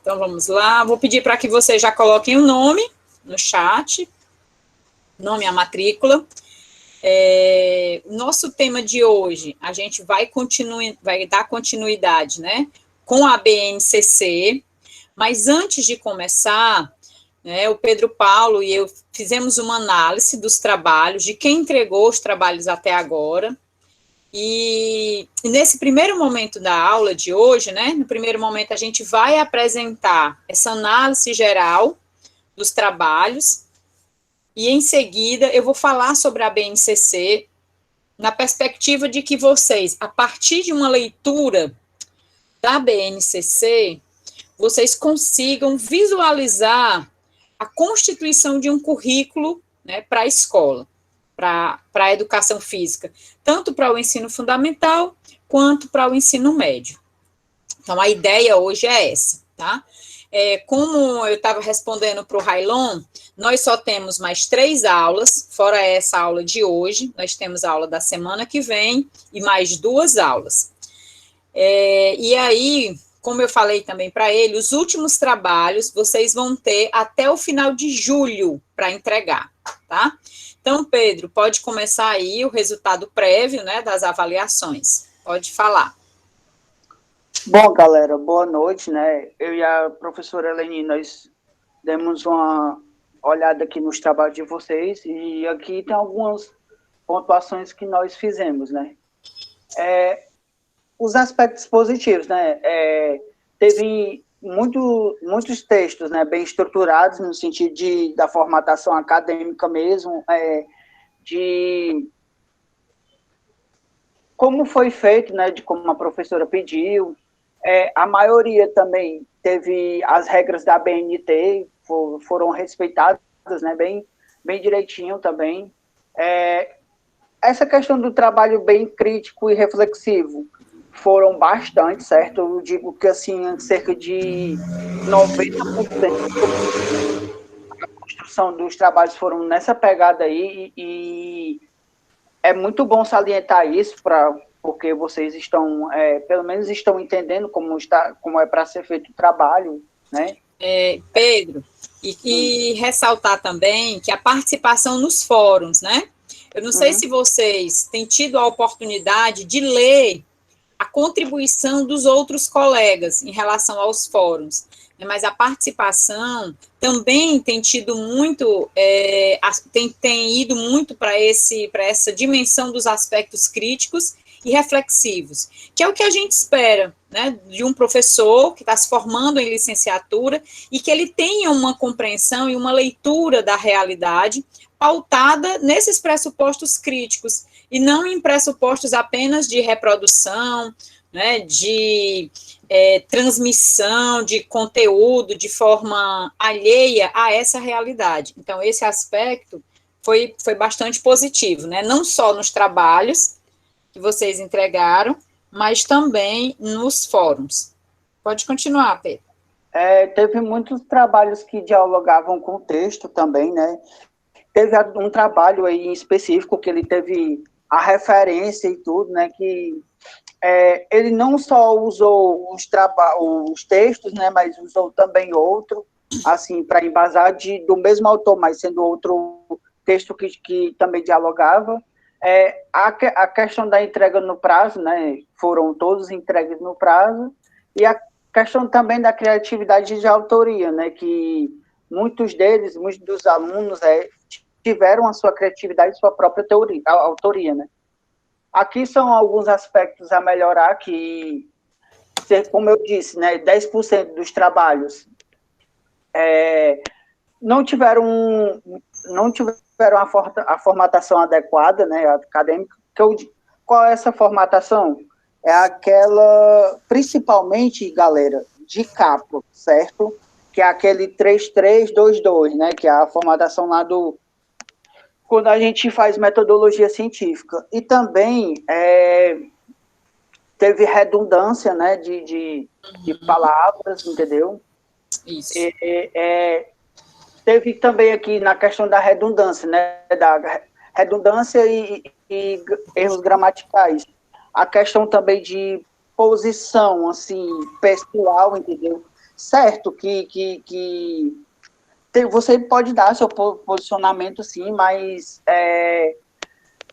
Então, vamos lá. Vou pedir para que vocês já coloquem o nome no chat, nome e a matrícula. Nosso tema de hoje, a gente vai dar continuidade, né, com a BNCC, mas antes de começar, né, o Pedro Paulo e eu fizemos uma análise dos trabalhos, de quem entregou os trabalhos até agora, e nesse primeiro momento da aula de hoje, né, no primeiro momento a gente vai apresentar essa análise geral dos trabalhos, e em seguida eu vou falar sobre a BNCC, na perspectiva de que vocês, a partir de uma leitura da BNCC, vocês consigam visualizar a constituição de um currículo, né, para a escola, para a educação física, tanto para o ensino fundamental, quanto para o ensino médio. Então, a ideia hoje é essa, tá? Como eu estava respondendo para o Railon, nós só temos mais 3 aulas, fora essa aula de hoje, nós temos a aula da semana que vem e mais 2 aulas. E aí, como eu falei também para ele, os últimos trabalhos vocês vão ter até o final de julho para entregar, tá? Então, Pedro, pode começar aí o resultado prévio, né, das avaliações. Pode falar. Bom, galera, boa noite, né? Eu e a professora Eleni, nós demos uma olhada aqui nos trabalhos de vocês e aqui tem algumas pontuações que nós fizemos, né? Os aspectos positivos, né? Teve muitos textos, né, bem estruturados no sentido da formatação acadêmica mesmo, de como foi feito, né, de como a professora pediu. A maioria também teve as regras da BNT, foram respeitadas, né, bem direitinho também. Essa questão do trabalho bem crítico e reflexivo foram bastante, certo? Eu digo que, assim, cerca de 90% da construção dos trabalhos foram nessa pegada aí, e é muito bom salientar isso, porque vocês estão, pelo menos estão entendendo como é para ser feito o trabalho, né? Pedro, e ressaltar também que a participação nos fóruns, né? Eu não sei se vocês têm tido a oportunidade de ler a contribuição dos outros colegas em relação aos fóruns, né, mas a participação também tem tido muito, tem ido muito para essa dimensão dos aspectos críticos e reflexivos, que é o que a gente espera, né, de um professor que está se formando em licenciatura e que ele tenha uma compreensão e uma leitura da realidade pautada nesses pressupostos críticos, e não em pressupostos apenas de reprodução, né, de transmissão de conteúdo de forma alheia a essa realidade. Então, esse aspecto foi bastante positivo, né, não só nos trabalhos que vocês entregaram, mas também nos fóruns. Pode continuar, Pedro. Teve muitos trabalhos que dialogavam com o texto também, né? Teve um trabalho aí em específico que ele teve a referência e tudo, né? Que ele não só usou os textos, né? Mas usou também outro, assim, para embasar do mesmo autor, mas sendo outro texto que também dialogava. A questão da entrega no prazo, né? Foram todos entregues no prazo, e a questão também da criatividade de autoria, né? Que muitos dos alunos tiveram a sua criatividade e sua própria autoria, né? Aqui são alguns aspectos a melhorar, que, como eu disse, né, 10% dos trabalhos não tiveram a formatação adequada, né, acadêmica. Qual é essa formatação? É aquela, principalmente, galera, de capa, certo? Que é aquele 3322, né, que é a formatação lá quando a gente faz metodologia científica. E também teve redundância, né, de palavras, entendeu? Isso. Teve também aqui na questão da redundância, né, da redundância e erros gramaticais. A questão também de posição, assim, pessoal, entendeu? certo você pode dar seu posicionamento, sim, mas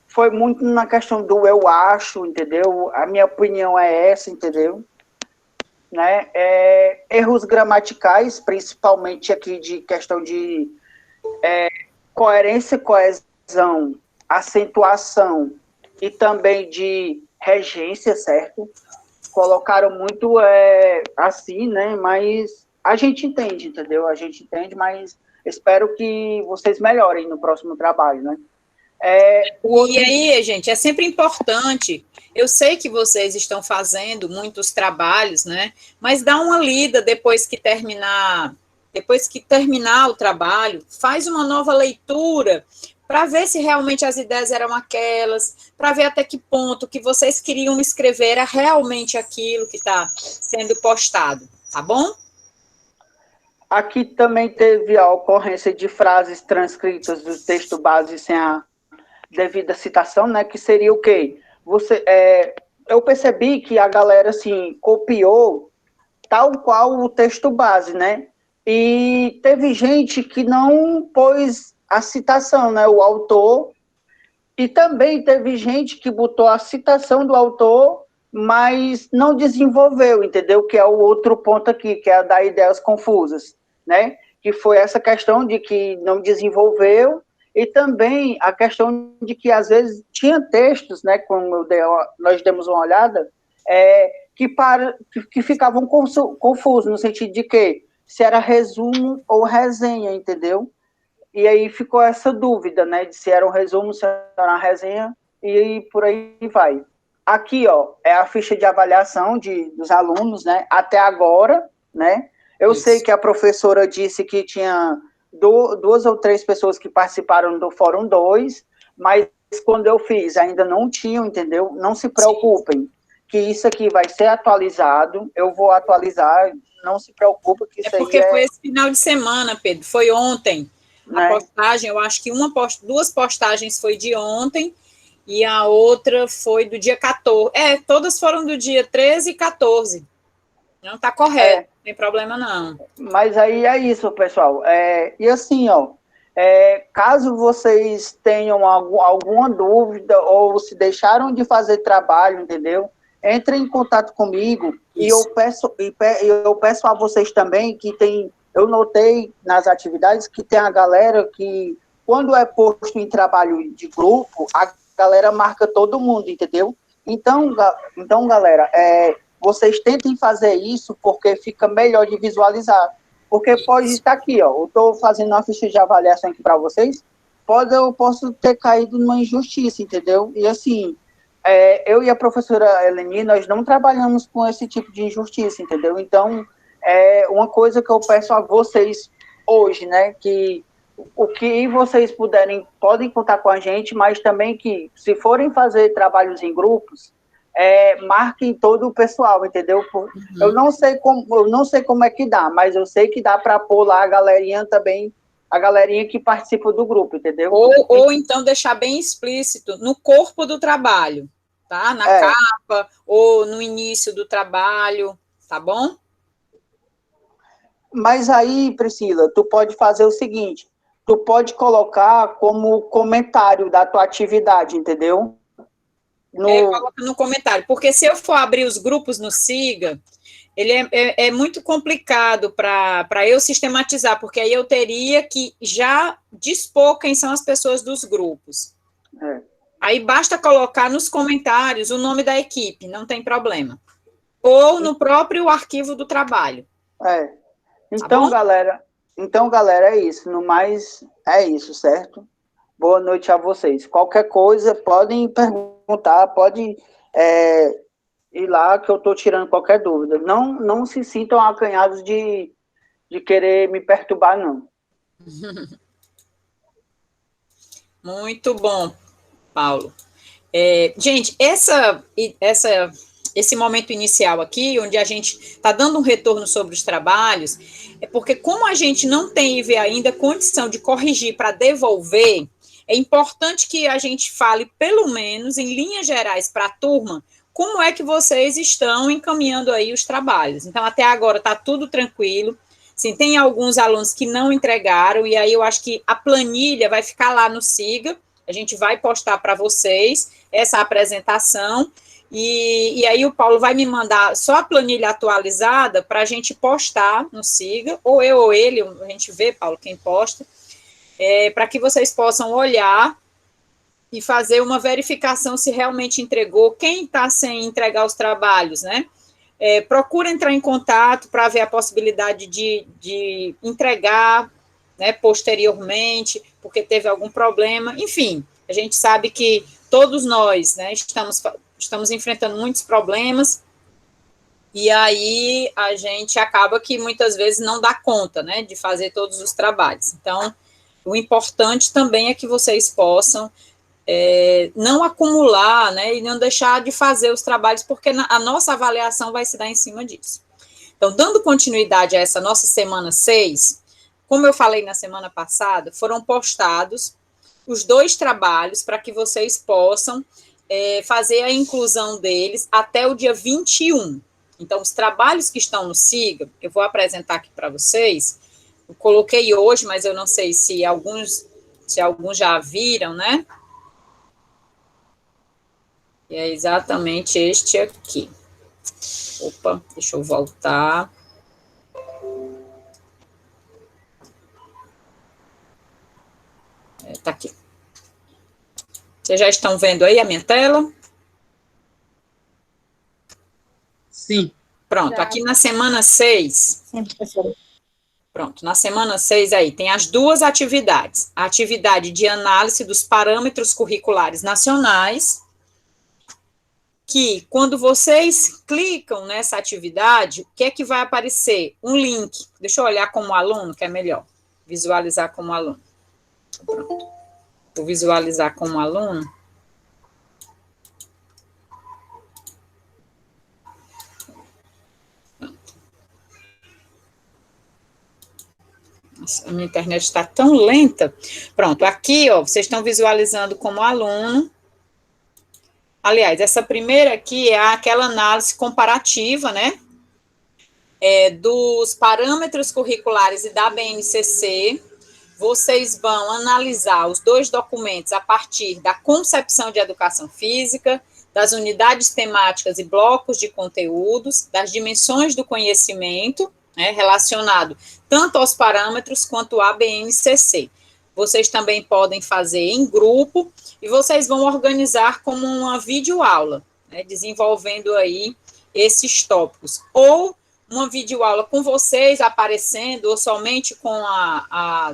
foi muito na questão do eu acho, entendeu? A minha opinião é essa, entendeu? Né? Erros gramaticais, principalmente aqui de questão de coerência, coesão, acentuação e também de regência, certo? Colocaram muito assim, né? Mas a gente entende, entendeu? A gente entende, mas espero que vocês melhorem no próximo trabalho, né? E aí, gente, é sempre importante. Eu sei que vocês estão fazendo muitos trabalhos, né? Mas dá uma lida depois que terminar o trabalho, faz uma nova leitura para ver se realmente as ideias eram aquelas, para ver até que ponto que vocês queriam escrever era realmente aquilo que está sendo postado, tá bom? Aqui também teve a ocorrência de frases transcritas do texto base sem a devida citação, né? Que seria o quê? Eu percebi que a galera assim copiou tal qual o texto base, né? E teve gente que não pôs a citação, né? O autor, e também teve gente que botou a citação do autor, mas não desenvolveu, entendeu? Que é o outro ponto aqui, que é a da ideias confusas, né? Que foi essa questão de que não desenvolveu, e também a questão de que, às vezes, tinha textos, né? Como nós demos uma olhada, que ficavam confusos, no sentido de que se era resumo ou resenha, entendeu? E aí ficou essa dúvida, né, de se era um resumo, se era uma resenha, e por aí vai. Aqui, ó, é a ficha de avaliação dos alunos, né, até agora, né. Eu sei que a professora disse que tinha duas ou três pessoas que participaram do Fórum 2, mas quando eu fiz ainda não tinham, entendeu? Não se preocupem, que isso aqui vai ser atualizado, eu vou atualizar, não se preocupe que isso aí porque foi esse final de semana, Pedro, foi ontem. A postagem, eu acho que duas postagens foi de ontem e a outra foi do dia 14. Todas foram do dia 13 e 14. Não está correto, não tem problema não. Mas aí é isso, pessoal. E assim, ó, caso vocês tenham alguma dúvida ou se deixaram de fazer trabalho, entendeu? Entrem em contato comigo. Isso. E eu peço a vocês também que eu notei nas atividades que tem a galera que, quando é posto em trabalho de grupo, a galera marca todo mundo, entendeu? Então galera, vocês tentem fazer isso porque fica melhor de visualizar. Porque pode estar aqui, ó, eu estou fazendo uma ficha de avaliação aqui para vocês, eu posso ter caído numa injustiça, entendeu? E assim, eu e a professora Eleni, nós não trabalhamos com esse tipo de injustiça, entendeu? Então, uma coisa que eu peço a vocês hoje, né, que o que vocês puderem, podem contar com a gente, mas também que, se forem fazer trabalhos em grupos, marquem todo o pessoal, entendeu? Eu não sei como é que dá, mas eu sei que dá para pôr lá a galerinha também, a galerinha que participa do grupo, entendeu? Ou então deixar bem explícito no corpo do trabalho, tá? Na capa, ou no início do trabalho, tá bom? Mas aí, Priscila, tu pode fazer o seguinte, tu pode colocar como comentário da tua atividade, entendeu? Coloca no comentário, porque se eu for abrir os grupos no Siga, ele é muito complicado para eu sistematizar, porque aí eu teria que já dispor quem são as pessoas dos grupos. Aí basta colocar nos comentários o nome da equipe, não tem problema. Ou no próprio arquivo do trabalho. Então, tá, galera, é isso. No mais, é isso, certo? Boa noite a vocês. Qualquer coisa, podem perguntar, pode ir lá que eu estou tirando qualquer dúvida. Não se sintam acanhados de querer me perturbar, não. Muito bom, Paulo. Gente, esse momento inicial aqui, onde a gente está dando um retorno sobre os trabalhos, é porque como a gente não teve ainda condição de corrigir para devolver, é importante que a gente fale, pelo menos, em linhas gerais, para a turma, como é que vocês estão encaminhando aí os trabalhos. Então, até agora está tudo tranquilo. Sim, tem alguns alunos que não entregaram, e aí eu acho que a planilha vai ficar lá no SIGA, a gente vai postar para vocês essa apresentação, e aí o Paulo vai me mandar só a planilha atualizada para a gente postar no SIGA, ou eu ou ele, a gente vê, Paulo, quem posta, para que vocês possam olhar e fazer uma verificação se realmente entregou, quem está sem entregar os trabalhos, né? Procura entrar em contato para ver a possibilidade de entregar, né, posteriormente, porque teve algum problema. Enfim, a gente sabe que todos nós, né, estamos enfrentando muitos problemas, e aí a gente acaba que muitas vezes não dá conta, né, de fazer todos os trabalhos. Então, o importante também é que vocês possam não acumular, né, e não deixar de fazer os trabalhos, porque a nossa avaliação vai se dar em cima disso. Então, dando continuidade a essa nossa semana 6, como eu falei na semana passada, foram postados os 2 trabalhos para que vocês possam fazer a inclusão deles até o dia 21. Então, os trabalhos que estão no SIGA, eu vou apresentar aqui para vocês, eu coloquei hoje, mas eu não sei se alguns já viram, né? E é exatamente este aqui. Opa, deixa eu voltar. Tá aqui. Vocês já estão vendo aí a minha tela? Sim. Pronto, aqui na semana 6. Sim, professora. Pronto, na semana 6 aí, tem as 2 atividades. A atividade de análise dos parâmetros curriculares nacionais, que quando vocês clicam nessa atividade, o que é que vai aparecer? Um link. Deixa eu olhar como aluno, que é melhor. Visualizar como aluno. Pronto. Vou visualizar como aluno. Nossa, a minha internet está tão lenta. Pronto, aqui, ó, vocês estão visualizando como aluno. Aliás, essa primeira aqui é aquela análise comparativa, né, dos parâmetros curriculares e da BNCC. Vocês vão analisar os 2 documentos a partir da concepção de educação física, das unidades temáticas e blocos de conteúdos, das dimensões do conhecimento, né, relacionado tanto aos parâmetros quanto à BNCC. Vocês também podem fazer em grupo e vocês vão organizar como uma videoaula, né, desenvolvendo aí esses tópicos. Ou uma videoaula com vocês aparecendo, ou somente com a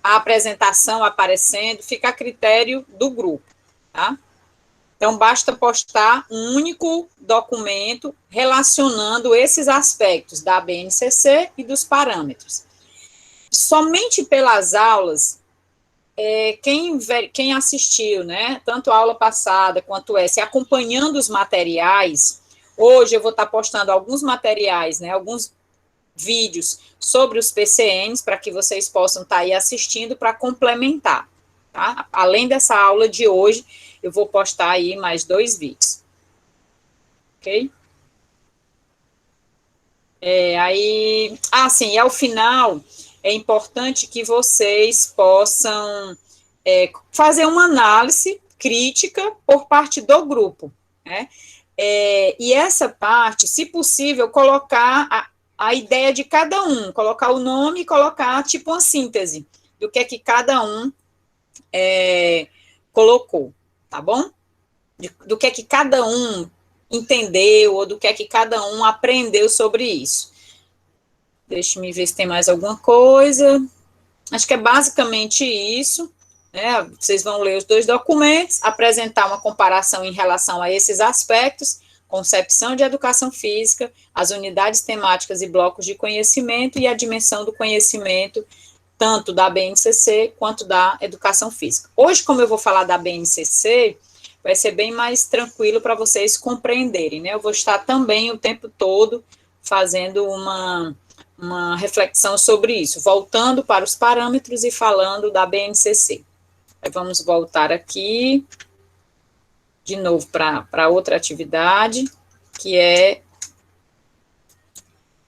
apresentação aparecendo, fica a critério do grupo, tá? Então, basta postar um único documento relacionando esses aspectos da BNCC e dos parâmetros. Somente pelas aulas, quem assistiu, né, tanto a aula passada quanto essa, acompanhando os materiais, hoje eu vou estar postando alguns materiais, né, alguns vídeos sobre os PCNs, para que vocês possam estar aí assistindo para complementar, tá? Além dessa aula de hoje, eu vou postar aí mais 2 vídeos. Ok? Sim, ao final, é importante que vocês possam fazer uma análise crítica por parte do grupo, né? E essa parte, se possível, colocar a ideia de cada um, colocar o nome e colocar, tipo, uma síntese do que é que cada um colocou, tá bom? Do que é que cada um entendeu, ou do que é que cada um aprendeu sobre isso. Deixa eu ver se tem mais alguma coisa. Acho que é basicamente isso, né? Vocês vão ler os 2 documentos, apresentar uma comparação em relação a esses aspectos, concepção de educação física, as unidades temáticas e blocos de conhecimento e a dimensão do conhecimento, tanto da BNCC quanto da educação física. Hoje, como eu vou falar da BNCC, vai ser bem mais tranquilo para vocês compreenderem, né? Eu vou estar também o tempo todo fazendo uma reflexão sobre isso, voltando para os parâmetros e falando da BNCC. Aí vamos voltar aqui. de novo para outra atividade, que é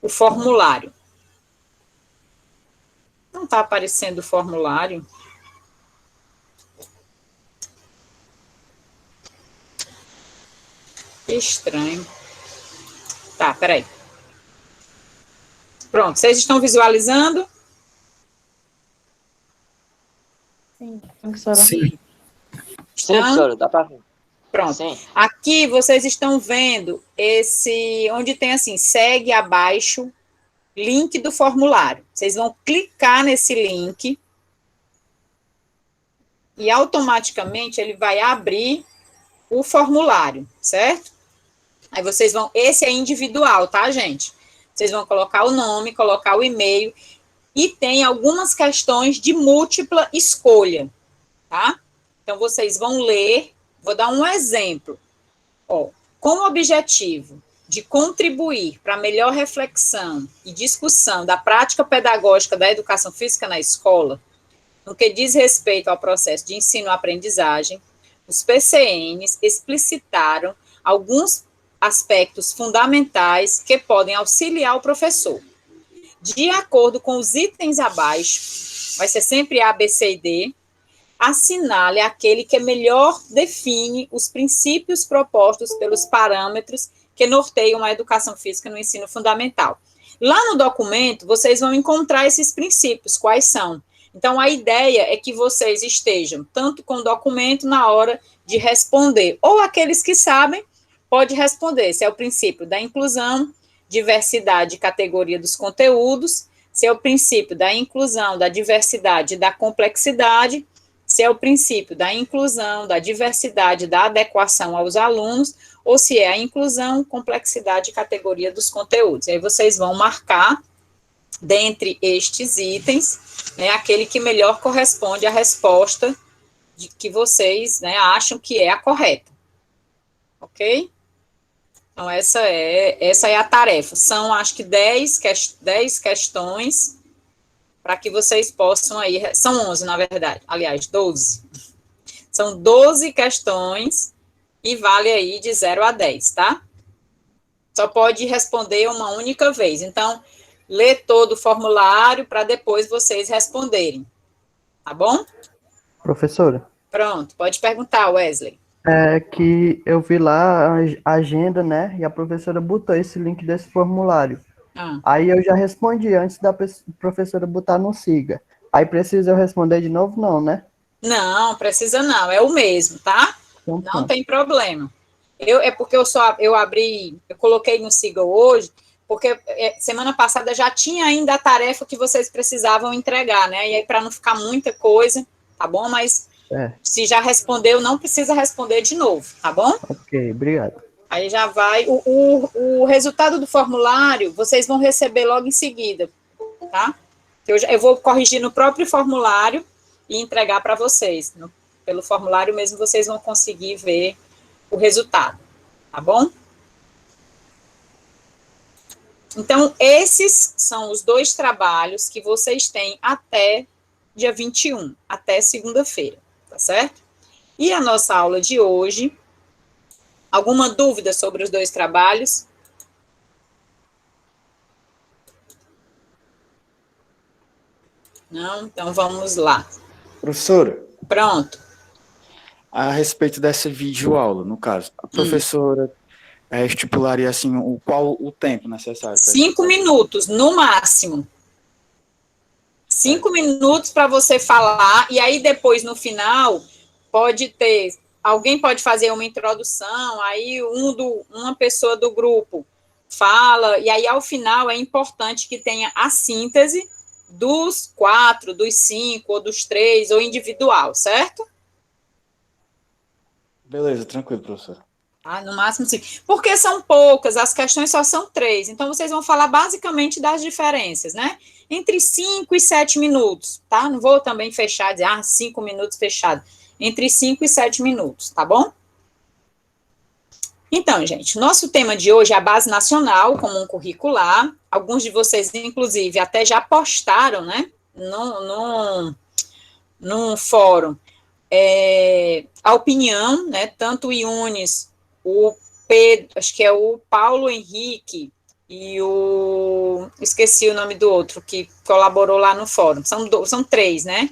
o formulário. Não está aparecendo o formulário. Que estranho. Tá, peraí. Pronto, vocês estão visualizando? Sim, professora. Sim. Sim, professora, dá para ver. Pronto. Sim. Aqui vocês estão vendo onde tem assim, segue abaixo, link do formulário. Vocês vão clicar nesse link e automaticamente ele vai abrir o formulário, certo? Aí vocês vão, esse é individual, tá, gente? Vocês vão colocar o nome, colocar o e-mail, e tem algumas questões de múltipla escolha, tá? Então, vocês vão ler, vou dar um exemplo. Ó, com o objetivo de contribuir para a melhor reflexão e discussão da prática pedagógica da educação física na escola, no que diz respeito ao processo de ensino-aprendizagem, os PCNs explicitaram alguns aspectos fundamentais que podem auxiliar o professor. De acordo com os itens abaixo, vai ser sempre A, B, C e D, assinale aquele que melhor define os princípios propostos pelos parâmetros que norteiam a educação física no ensino fundamental. Lá no documento, vocês vão encontrar esses princípios, quais são. Então, a ideia é que vocês estejam tanto com o documento na hora de responder, ou aqueles que sabem, pode responder, se é o princípio da inclusão, diversidade e categoria dos conteúdos, se é o princípio da inclusão, da diversidade e da complexidade, se é o princípio da inclusão, da diversidade e da adequação aos alunos, ou se é a inclusão, complexidade e categoria dos conteúdos. Aí vocês vão marcar, dentre estes itens, né, aquele que melhor corresponde à resposta que vocês, né, acham que é a correta. Ok? Então, essa é a tarefa. São, acho que, 10 questões para que vocês possam aí... São 11, na verdade. Aliás, 12. São 12 questões e vale aí de 0 a 10, tá? Só pode responder uma única vez. Então, lê todo o formulário para depois vocês responderem. Tá bom? Professora, Pronto. Pode perguntar, Wesley. é que eu vi lá a agenda, né? E a professora botou esse link desse formulário. Aí eu já respondi antes da professora botar no Siga. Aí precisa eu responder de novo, não, né? Não, precisa não. É o mesmo, tá? Então, Não tem problema. É porque eu coloquei no Siga hoje, porque semana passada já tinha ainda a tarefa que vocês precisavam entregar, né? E aí, para não ficar muita coisa, tá bom? Mas se já respondeu, não precisa responder de novo, tá bom? Ok, obrigado. Aí já vai. O resultado do formulário, vocês vão receber logo em seguida, tá? Eu vou corrigir no próprio formulário e entregar para vocês. Pelo formulário mesmo, vocês vão conseguir ver o resultado, tá bom? Então, esses são os 2 trabalhos que vocês têm até dia 21, até segunda-feira, tá certo? E a nossa aula de hoje, alguma dúvida sobre os 2 trabalhos? Não? Então, vamos lá. Professora, Pronto. a respeito dessa videoaula, no caso, a professora estipularia assim qual o tempo necessário? 5 minutos, no máximo. 5 minutos para você falar, e aí depois, no final, alguém pode fazer uma introdução, aí uma pessoa do grupo fala, e aí ao final é importante que tenha a síntese dos 4, dos 5, ou dos 3, ou individual, certo? Beleza, tranquilo, professora. No máximo 5. Porque são poucas, as questões só são 3, então vocês vão falar basicamente das diferenças, né? Entre 5 e 7 minutos, tá? Não vou também fechar, dizer, 5 minutos fechado. Entre 5 e 7 minutos, tá bom? Então, gente, nosso tema de hoje é a Base Nacional Comum Curricular. Alguns de vocês, inclusive, até já postaram, né, num fórum, a opinião, né, tanto o Yunis, o Pedro, acho que é o Paulo Henrique e esqueci o nome do outro, que colaborou lá no fórum, são 3, né,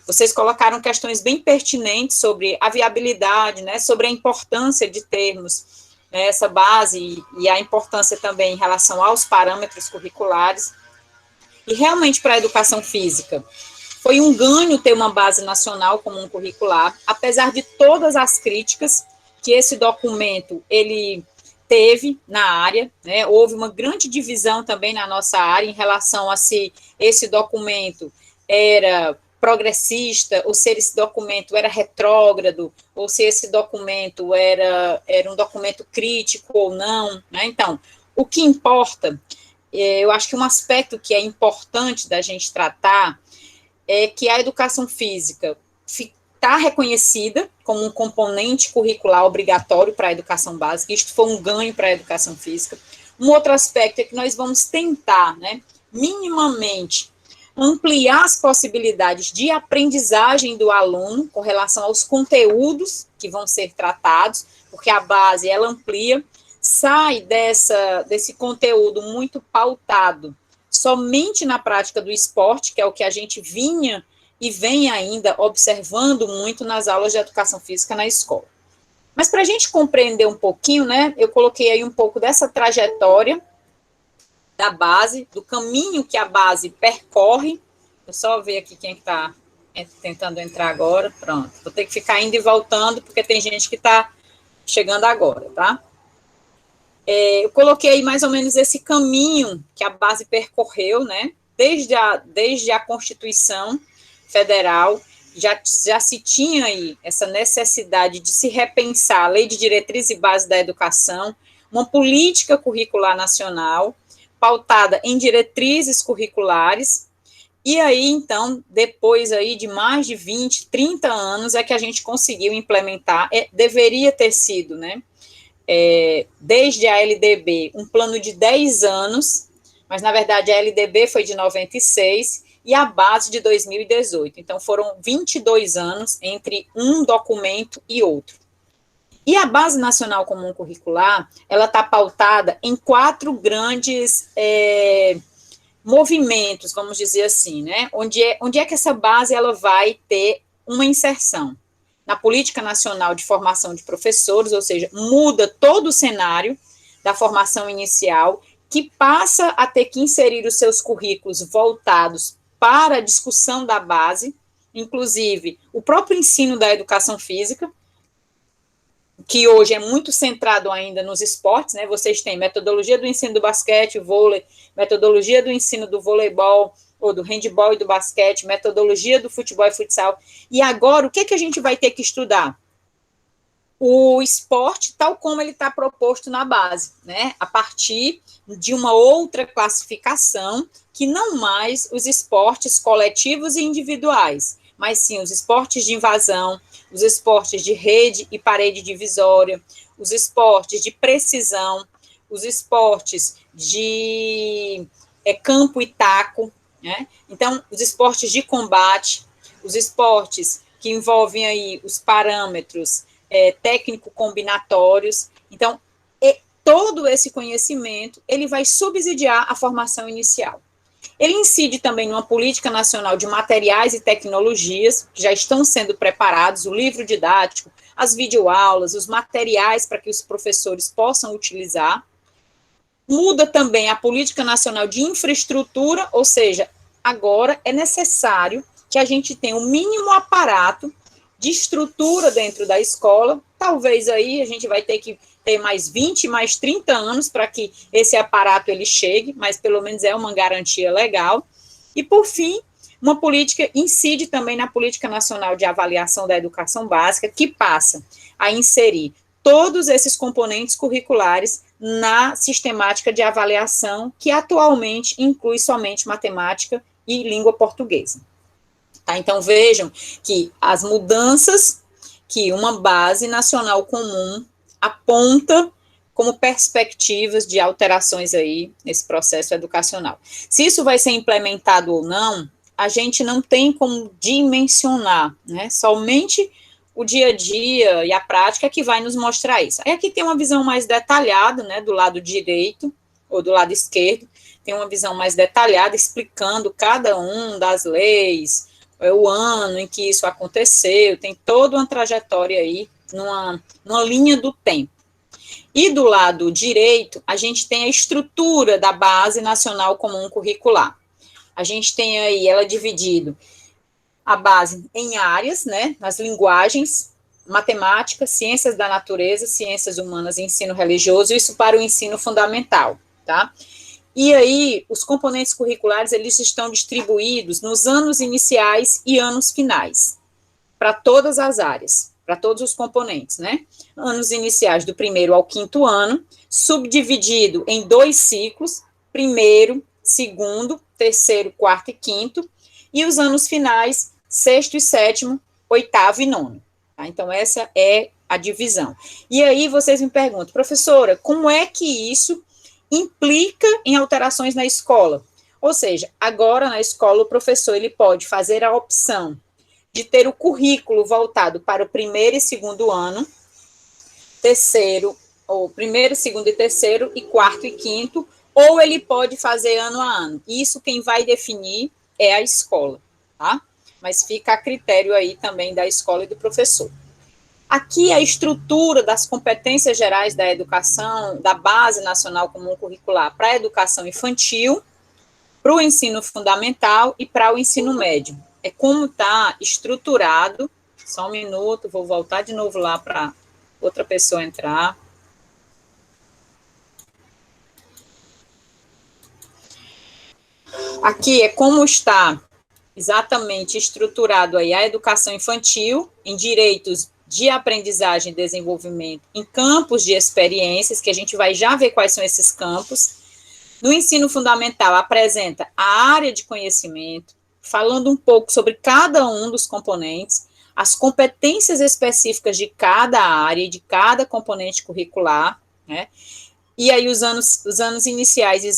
vocês colocaram questões bem pertinentes sobre a viabilidade, né, sobre a importância de termos, né, essa base e a importância também em relação aos parâmetros curriculares, e realmente para a educação física, foi um ganho ter uma base nacional comum curricular, apesar de todas as críticas que esse documento, ele teve na área, né, houve uma grande divisão também na nossa área em relação a se esse documento era progressista, ou se esse documento era retrógrado, ou se esse documento era um documento crítico ou não, né? Então, o que importa, eu acho que um aspecto que é importante da gente tratar é que a educação física está reconhecida como um componente curricular obrigatório para a educação básica, isto foi um ganho para a educação física. Um outro aspecto é que nós vamos tentar, né, minimamente, ampliar as possibilidades de aprendizagem do aluno com relação aos conteúdos que vão ser tratados, porque a base, ela amplia, sai desse conteúdo muito pautado somente na prática do esporte, que é o que a gente vinha e vem ainda observando muito nas aulas de educação física na escola. Mas para a gente compreender um pouquinho, né, eu coloquei aí um pouco dessa trajetória da base, do caminho que a base percorre. Eu só ver aqui quem está tentando entrar agora. Pronto, vou ter que ficar indo e voltando, porque tem gente que está chegando agora, tá? Eu coloquei aí mais ou menos esse caminho que a base percorreu, né? Desde a Constituição Federal, já se tinha aí essa necessidade de se repensar a Lei de Diretriz e Base da Educação, uma política curricular nacional, pautada em diretrizes curriculares, e aí, então, depois aí de mais de 20, 30 anos, é que a gente conseguiu implementar, deveria ter sido, né, desde a LDB, um plano de 10 anos, mas, na verdade, a LDB foi de 96, e a base de 2018, então foram 22 anos entre um documento e outro. E a Base Nacional Comum Curricular, ela está pautada em 4 grandes movimentos, vamos dizer assim, né? Onde é que essa base ela vai ter uma inserção? Na Política Nacional de Formação de Professores, ou seja, muda todo o cenário da formação inicial, que passa a ter que inserir os seus currículos voltados para a discussão da base, inclusive o próprio ensino da educação física, que hoje é muito centrado ainda nos esportes, né? Vocês têm metodologia do ensino do basquete, vôlei, metodologia do ensino do voleibol, ou do handebol e do basquete, metodologia do futebol e futsal. E agora, o que a gente vai ter que estudar? O esporte, tal como ele está proposto na base, né? A partir de uma outra classificação, que não mais os esportes coletivos e individuais, mas sim os esportes de invasão, os esportes de rede e parede divisória, os esportes de precisão, os esportes de campo e taco, né? Então, os esportes de combate, os esportes que envolvem aí os parâmetros técnico-combinatórios. Então, todo esse conhecimento, ele vai subsidiar a formação inicial. Ele incide também numa política nacional de materiais e tecnologias, que já estão sendo preparados, o livro didático, as videoaulas, os materiais para que os professores possam utilizar. Muda também a política nacional de infraestrutura, ou seja, agora é necessário que a gente tenha o mínimo aparato de estrutura dentro da escola. Talvez aí a gente vai ter que ter mais 20, mais 30 anos para que esse aparato ele chegue, mas pelo menos é uma garantia legal. E, por fim, uma política incide também na Política Nacional de Avaliação da Educação Básica, que passa a inserir todos esses componentes curriculares na sistemática de avaliação, que atualmente inclui somente matemática e língua portuguesa. Tá? Então, vejam que as mudanças que uma base nacional comum aponta como perspectivas de alterações aí nesse processo educacional. Se isso vai ser implementado ou não, a gente não tem como dimensionar, né? Somente o dia a dia e a prática que vai nos mostrar isso. Aí aqui tem uma visão mais detalhada, né, do lado direito ou do lado esquerdo, tem uma visão mais detalhada explicando cada um das leis, o ano em que isso aconteceu, tem toda uma trajetória aí, numa linha do tempo. E do lado direito, a gente tem a estrutura da Base Nacional Comum Curricular. A gente tem aí, ela dividido a base em áreas, né, nas linguagens, matemática, ciências da natureza, ciências humanas e ensino religioso, isso para o ensino fundamental, tá? E aí, os componentes curriculares, eles estão distribuídos nos anos iniciais e anos finais, para todas as áreas, para todos os componentes, né? Anos iniciais do 1º ao 5º ano, subdividido em 2 ciclos, 1º, 2º, 3º, 4º e 5º, e os anos finais, 6º e 7º, 8º e 9º. Tá? Então, essa é a divisão. E aí, vocês me perguntam, professora, como é que isso implica em alterações na escola? Ou seja, agora na escola, o professor ele pode fazer a opção de ter o currículo voltado para o 1º e 2º ano, 3º, ou 1º, 2º e 3º, e 4º e 5º, ou ele pode fazer ano a ano. Isso quem vai definir é a escola, tá? Mas fica a critério aí também da escola e do professor. Aqui a estrutura das competências gerais da educação, da Base Nacional Comum Curricular para a educação infantil, para o ensino fundamental e para o ensino médio. É como está estruturado, só um minuto, vou voltar de novo lá para outra pessoa entrar. Aqui é como está exatamente estruturado aí a educação infantil, em direitos de aprendizagem e desenvolvimento, em campos de experiências, que a gente vai já ver quais são esses campos. No ensino fundamental, apresenta a área de conhecimento, falando um pouco sobre cada um dos componentes, as competências específicas de cada área e de cada componente curricular, né? E aí os anos iniciais e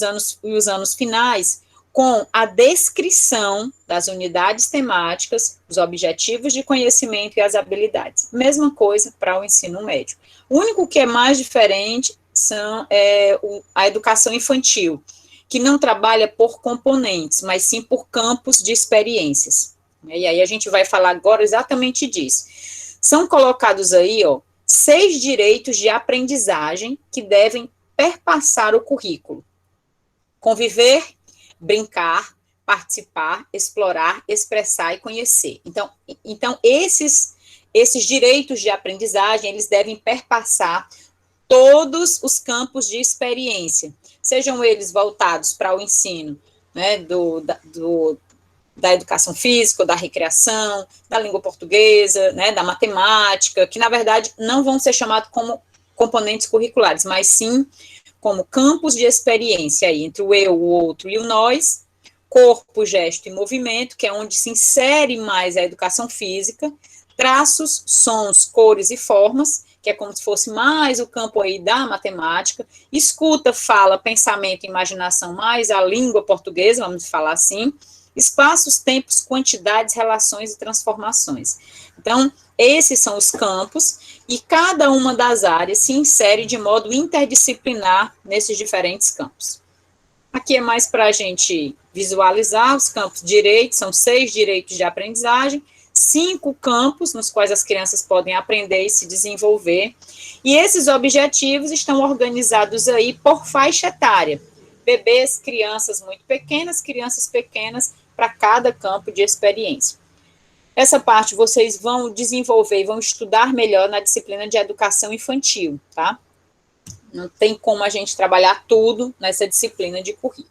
os anos finais, com a descrição das unidades temáticas, os objetivos de conhecimento e as habilidades. Mesma coisa para o ensino médio. O único que é mais diferente a educação infantil, que não trabalha por componentes, mas sim por campos de experiências. E aí a gente vai falar agora exatamente disso. São colocados aí, 6 direitos de aprendizagem que devem perpassar o currículo. Conviver, brincar, participar, explorar, expressar e conhecer. Então esses direitos de aprendizagem, eles devem perpassar todos os campos de experiência, sejam eles voltados para o ensino, né, da educação física, da recreação, da língua portuguesa, né, da matemática, que na verdade não vão ser chamados como componentes curriculares, mas sim como campos de experiência aí, entre o eu, o outro e o nós, corpo, gesto e movimento, que é onde se insere mais a educação física, traços, sons, cores e formas, que é como se fosse mais o campo aí da matemática, escuta, fala, pensamento, imaginação, mais a língua portuguesa, vamos falar assim, espaços, tempos, quantidades, relações e transformações. Então, esses são os campos, e cada uma das áreas se insere de modo interdisciplinar nesses diferentes campos. Aqui é mais para a gente visualizar os campos direitos, são 6 direitos de aprendizagem, 5 campos nos quais as crianças podem aprender e se desenvolver, e esses objetivos estão organizados aí por faixa etária, bebês, crianças muito pequenas, crianças pequenas, para cada campo de experiência. Essa parte vocês vão desenvolver e vão estudar melhor na disciplina de educação infantil, tá? Não tem como a gente trabalhar tudo nessa disciplina de currículo.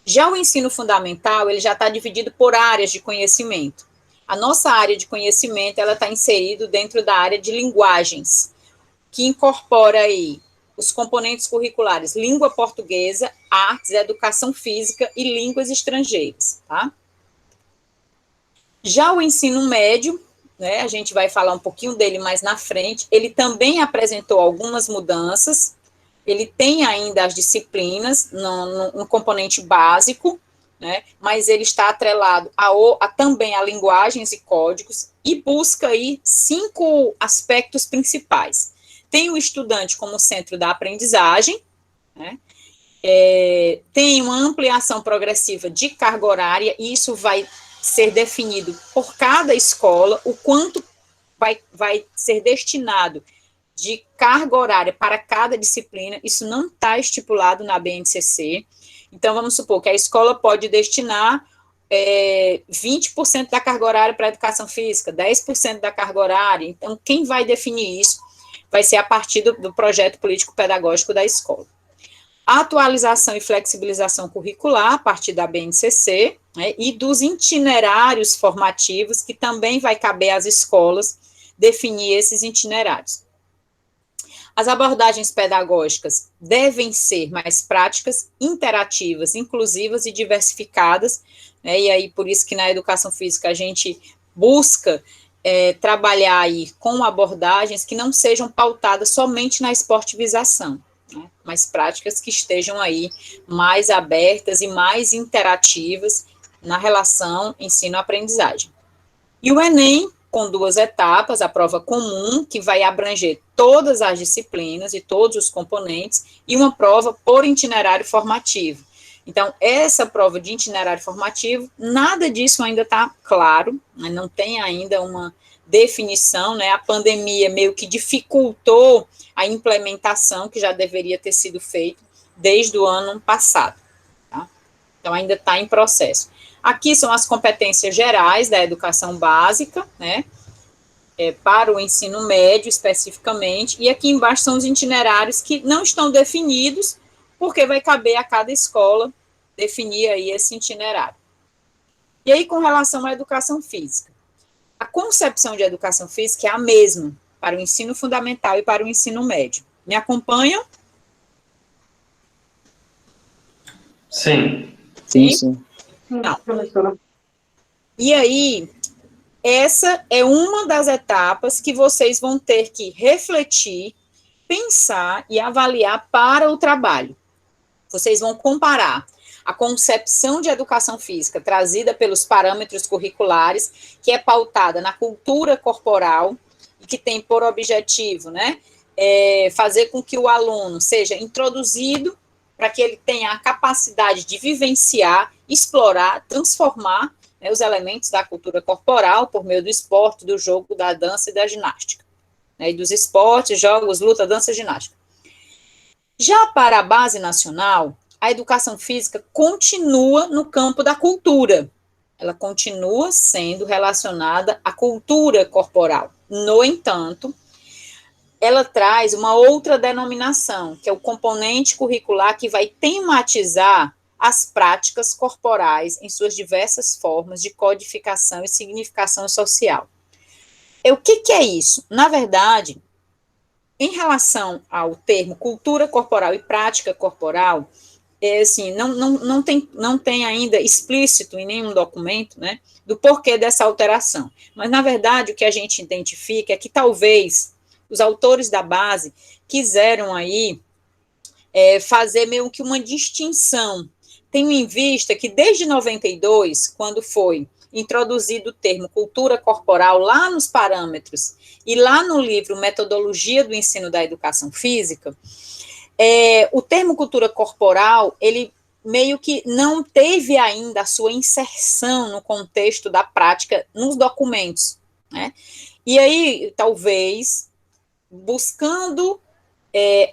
Já o ensino fundamental, ele já está dividido por áreas de conhecimento. A nossa área de conhecimento, ela está inserida dentro da área de linguagens, que incorpora aí os componentes curriculares, língua portuguesa, artes, educação física e línguas estrangeiras, tá? Já o ensino médio, né, a gente vai falar um pouquinho dele mais na frente, ele também apresentou algumas mudanças, ele tem ainda as disciplinas no componente básico, né, mas ele está atrelado também a linguagens e códigos, e busca aí 5 aspectos principais. Tem o estudante como centro da aprendizagem, né, tem uma ampliação progressiva de carga horária, e isso vai ser definido por cada escola, o quanto vai ser destinado de carga horária para cada disciplina. Isso não está estipulado na BNCC. Então, vamos supor que a escola pode destinar 20% da carga horária para a educação física, 10% da carga horária. Então, quem vai definir isso vai ser a partir do projeto político-pedagógico da escola. Atualização e flexibilização curricular, a partir da BNCC, né, e dos itinerários formativos, que também vai caber às escolas definir esses itinerários. As abordagens pedagógicas devem ser mais práticas, interativas, inclusivas e diversificadas, né, e aí por isso que na educação física a gente busca trabalhar aí com abordagens que não sejam pautadas somente na esportivização, né, mas práticas que estejam aí mais abertas e mais interativas na relação ensino-aprendizagem. E o Enem, com 2 etapas, a prova comum, que vai abranger todas as disciplinas e todos os componentes, e uma prova por itinerário formativo. Então, essa prova de itinerário formativo, nada disso ainda está claro, né, não tem ainda uma definição, né, a pandemia meio que dificultou a implementação, que já deveria ter sido feita desde o ano passado, tá? Então, ainda está em processo. Aqui são as competências gerais da educação básica, né, para o ensino médio especificamente, e aqui embaixo são os itinerários que não estão definidos, porque vai caber a cada escola definir aí esse itinerário. E aí, com relação à educação física, a concepção de educação física é a mesma para o ensino fundamental e para o ensino médio. Me acompanham? Sim. Sim. Não. E aí, essa é uma das etapas que vocês vão ter que refletir, pensar e avaliar para o trabalho. Vocês vão comparar a concepção de educação física trazida pelos parâmetros curriculares, que é pautada na cultura corporal e que tem por objetivo, né, fazer com que o aluno seja introduzido para que ele tenha a capacidade de vivenciar, explorar, transformar, né, os elementos da cultura corporal por meio do esporte, do jogo, da dança e da ginástica, né, e dos esportes, jogos, luta, dança e ginástica. Já para a base nacional, a educação física continua no campo da cultura. Ela continua sendo relacionada à cultura corporal. No entanto, ela traz uma outra denominação, que é o componente curricular que vai tematizar as práticas corporais em suas diversas formas de codificação e significação social. O que é isso? Na verdade, em relação ao termo cultura corporal e prática corporal, assim, não tem ainda explícito em nenhum documento, né, do porquê dessa alteração. Mas, na verdade, o que a gente identifica é que talvez os autores da base quiseram aí fazer meio que uma distinção, tendo em vista que desde 92, quando foi introduzido o termo cultura corporal lá nos parâmetros e lá no livro Metodologia do Ensino da Educação Física, o termo cultura corporal, ele meio que não teve ainda a sua inserção no contexto da prática nos documentos, né? E aí, talvez, buscando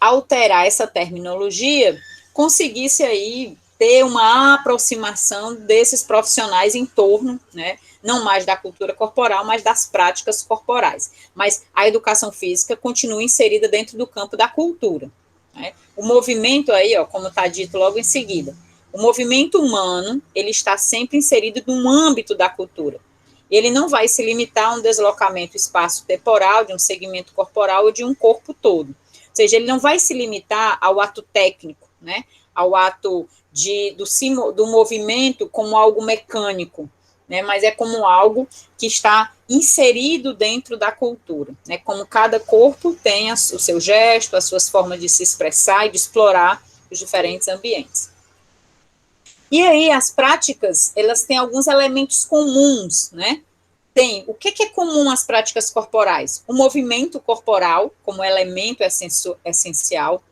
alterar essa terminologia, conseguisse aí ter uma aproximação desses profissionais em torno, né, não mais da cultura corporal, mas das práticas corporais. Mas a educação física continua inserida dentro do campo da cultura, né? O movimento aí, ó, como está dito logo em seguida, o movimento humano, ele está sempre inserido no âmbito da cultura. Ele não vai se limitar a um deslocamento espaço-temporal, de um segmento corporal ou de um corpo todo. Ou seja, ele não vai se limitar ao ato técnico, né, ao ato do movimento como algo mecânico, né, mas é como algo que está inserido dentro da cultura, né, como cada corpo tem o seu gesto, as suas formas de se expressar e de explorar os diferentes ambientes. E aí, as práticas, elas têm alguns elementos comuns, né? O que é comum às práticas corporais? O movimento corporal, como elemento essencial,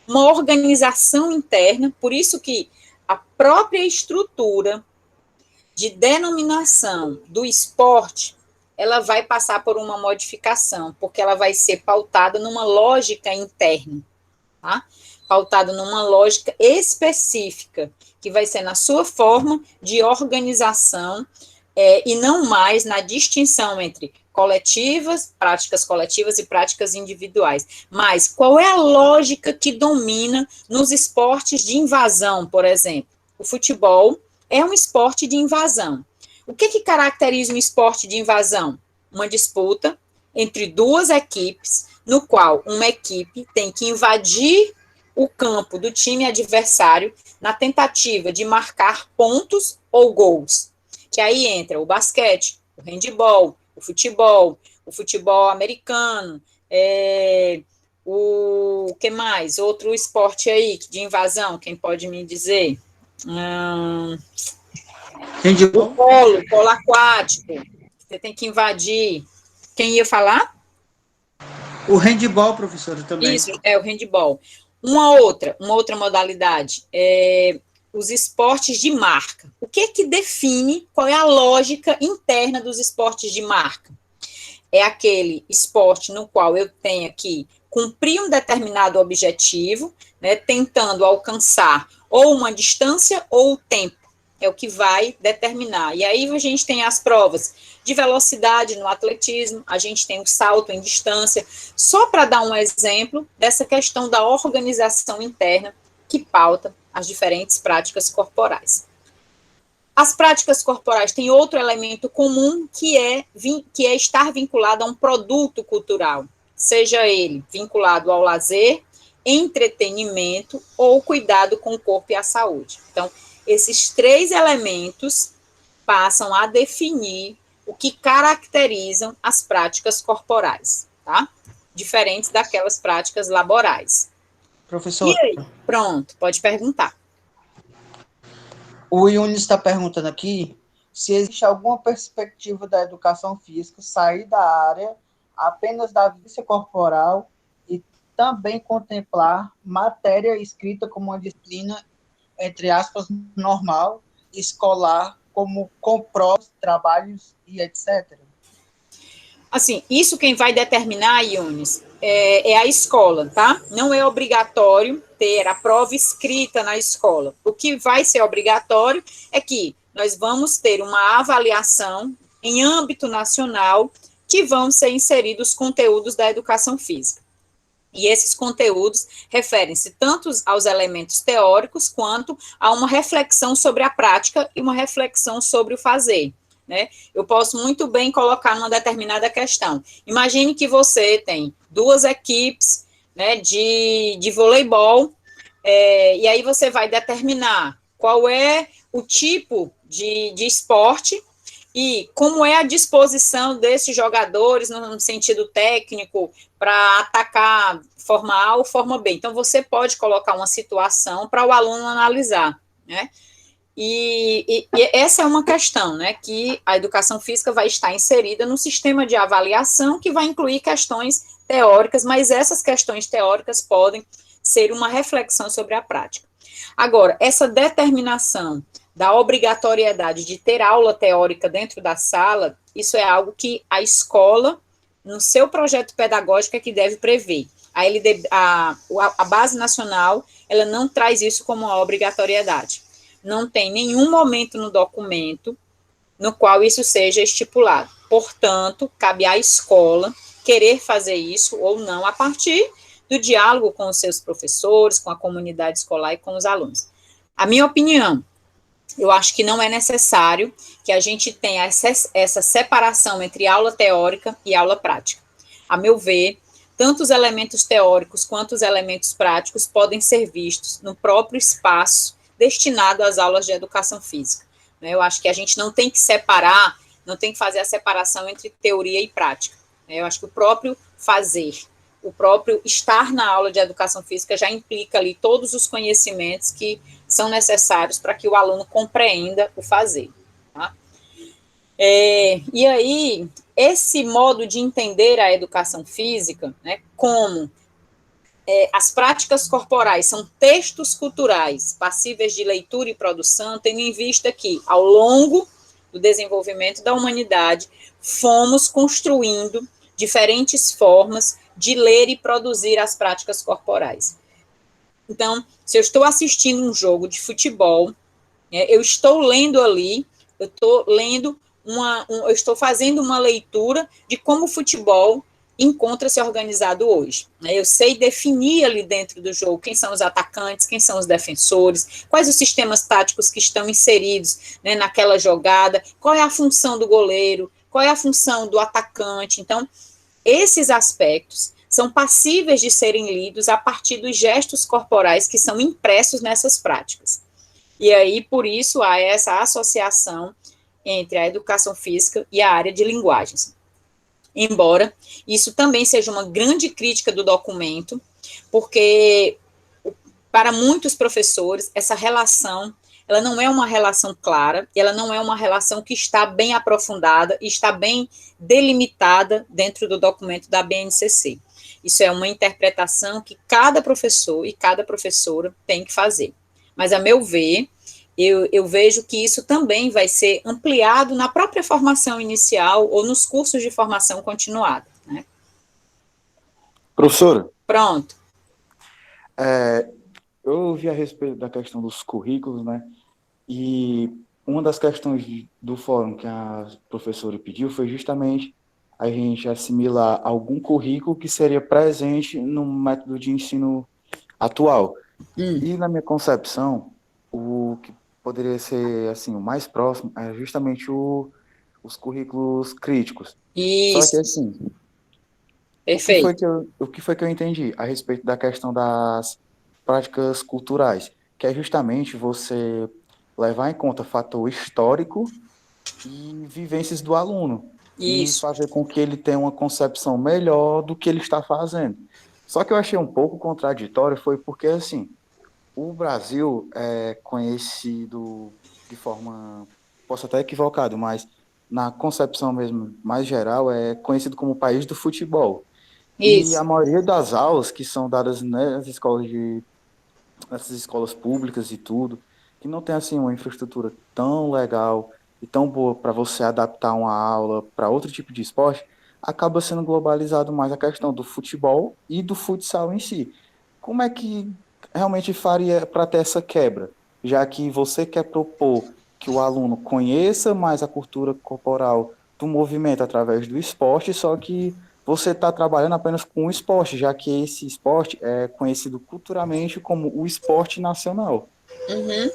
uma organização interna, por isso que a própria estrutura de denominação do esporte, ela vai passar por uma modificação, porque ela vai ser pautada numa lógica interna, tá? Pautada numa lógica específica, que vai ser na sua forma de organização, e não mais na distinção entre práticas coletivas e práticas individuais. Mas qual é a lógica que domina nos esportes de invasão, por exemplo? O futebol é um esporte de invasão. O que caracteriza um esporte de invasão? Uma disputa entre duas equipes, no qual uma equipe tem que invadir o campo do time adversário na tentativa de marcar pontos ou gols. Que aí entra o basquete, o handebol, o futebol americano, o que mais? Outro esporte aí de invasão, quem pode me dizer? O polo aquático, você tem que invadir. Quem ia falar? O handebol, professora, também. Isso, o handebol. Uma outra modalidade os esportes de marca. O que define qual é a lógica interna dos esportes de marca? É aquele esporte no qual eu tenho que cumprir um determinado objetivo, né, tentando alcançar ou uma distância ou o tempo. É o que vai determinar. E aí a gente tem as provas de velocidade no atletismo, a gente tem o salto em distância, só para dar um exemplo dessa questão da organização interna que pauta as diferentes práticas corporais. As práticas corporais têm outro elemento comum, que é estar vinculado a um produto cultural, seja ele vinculado ao lazer, entretenimento ou cuidado com o corpo e a saúde. Então, esses três elementos passam a definir o que caracterizam as práticas corporais, tá? Diferentes daquelas práticas laborais. Professor. E aí? Pronto, pode perguntar. O Yunis está perguntando aqui se existe alguma perspectiva da educação física sair da área apenas da vivência corporal e também contemplar matéria escrita como uma disciplina, entre aspas, normal, escolar, como com provas, trabalhos e etc. Assim, isso quem vai determinar, Yunis, é a escola, tá? Não é obrigatório ter a prova escrita na escola. O que vai ser obrigatório é que nós vamos ter uma avaliação em âmbito nacional que vão ser inseridos conteúdos da educação física. E esses conteúdos referem-se tanto aos elementos teóricos quanto a uma reflexão sobre a prática e uma reflexão sobre o fazer. Né? Eu posso muito bem colocar numa determinada questão. Imagine que você tem duas equipes, né, de voleibol, e aí você vai determinar qual é o tipo de esporte e como é a disposição desses jogadores no sentido técnico para atacar forma A ou forma B. Então, você pode colocar uma situação para o aluno analisar, né? E essa é uma questão, né, que a educação física vai estar inserida no sistema de avaliação que vai incluir questões teóricas, mas essas questões teóricas podem ser uma reflexão sobre a prática. Agora, essa determinação da obrigatoriedade de ter aula teórica dentro da sala, isso é algo que a escola, no seu projeto pedagógico, é que deve prever. A Base Nacional, ela não traz isso como uma obrigatoriedade. Não tem nenhum momento no documento no qual isso seja estipulado. Portanto, cabe à escola querer fazer isso ou não, a partir do diálogo com os seus professores, com a comunidade escolar e com os alunos. A minha opinião, eu acho que não é necessário que a gente tenha essa separação entre aula teórica e aula prática. A meu ver, tanto os elementos teóricos quanto os elementos práticos podem ser vistos no próprio espaço destinado às aulas de educação física. Eu acho que a gente não tem que separar, não tem que fazer a separação entre teoria e prática. Eu acho que o próprio fazer, o próprio estar na aula de educação física já implica ali todos os conhecimentos que são necessários para que o aluno compreenda o fazer. Tá? E aí, esse modo de entender a educação física, né, como as práticas corporais são textos culturais passíveis de leitura e produção, tendo em vista que, ao longo do desenvolvimento da humanidade, fomos construindo diferentes formas de ler e produzir as práticas corporais. Então, se eu estou assistindo um jogo de futebol, eu estou lendo ali, eu estou fazendo uma leitura de como o futebol encontra-se organizado hoje. Eu sei definir ali dentro do jogo quem são os atacantes, quem são os defensores, quais os sistemas táticos que estão inseridos, né, naquela jogada, qual é a função do goleiro, qual é a função do atacante. Então, esses aspectos são passíveis de serem lidos a partir dos gestos corporais que são impressos nessas práticas. E aí, por isso, há essa associação entre a educação física e a área de linguagens. Embora isso também seja uma grande crítica do documento, porque para muitos professores essa relação, ela não é uma relação clara, ela não é uma relação que está bem aprofundada e está bem delimitada dentro do documento da BNCC. Isso é uma interpretação que cada professor e cada professora tem que fazer. Mas, a meu ver, eu vejo que isso também vai ser ampliado na própria formação inicial ou nos cursos de formação continuada. Né? Professora? Pronto. Eu ouvi a respeito da questão dos currículos, né? E uma das questões do fórum que a professora pediu foi justamente a gente assimilar algum currículo que seria presente no método de ensino atual. E, na minha concepção, o que poderia ser assim, o mais próximo é justamente os currículos críticos. Isso. Só que assim, perfeito. O que foi que eu entendi a respeito da questão das práticas culturais? Que é justamente você levar em conta fator histórico e vivências do aluno. Isso. E fazer com que ele tenha uma concepção melhor do que ele está fazendo. Só que eu achei um pouco contraditório, foi porque, assim, o Brasil é conhecido de forma, posso até equivocado, mas na concepção mesmo mais geral, é conhecido como o país do futebol. Isso. E a maioria das aulas que são dadas nessas escolas públicas e tudo, que não tem assim uma infraestrutura tão legal e tão boa para você adaptar uma aula para outro tipo de esporte, acaba sendo globalizado mais a questão do futebol e do futsal em si. Como é que realmente faria para ter essa quebra? Já que você quer propor que o aluno conheça mais a cultura corporal do movimento através do esporte, só que você está trabalhando apenas com o esporte, já que esse esporte é conhecido culturalmente como o esporte nacional. Uhum.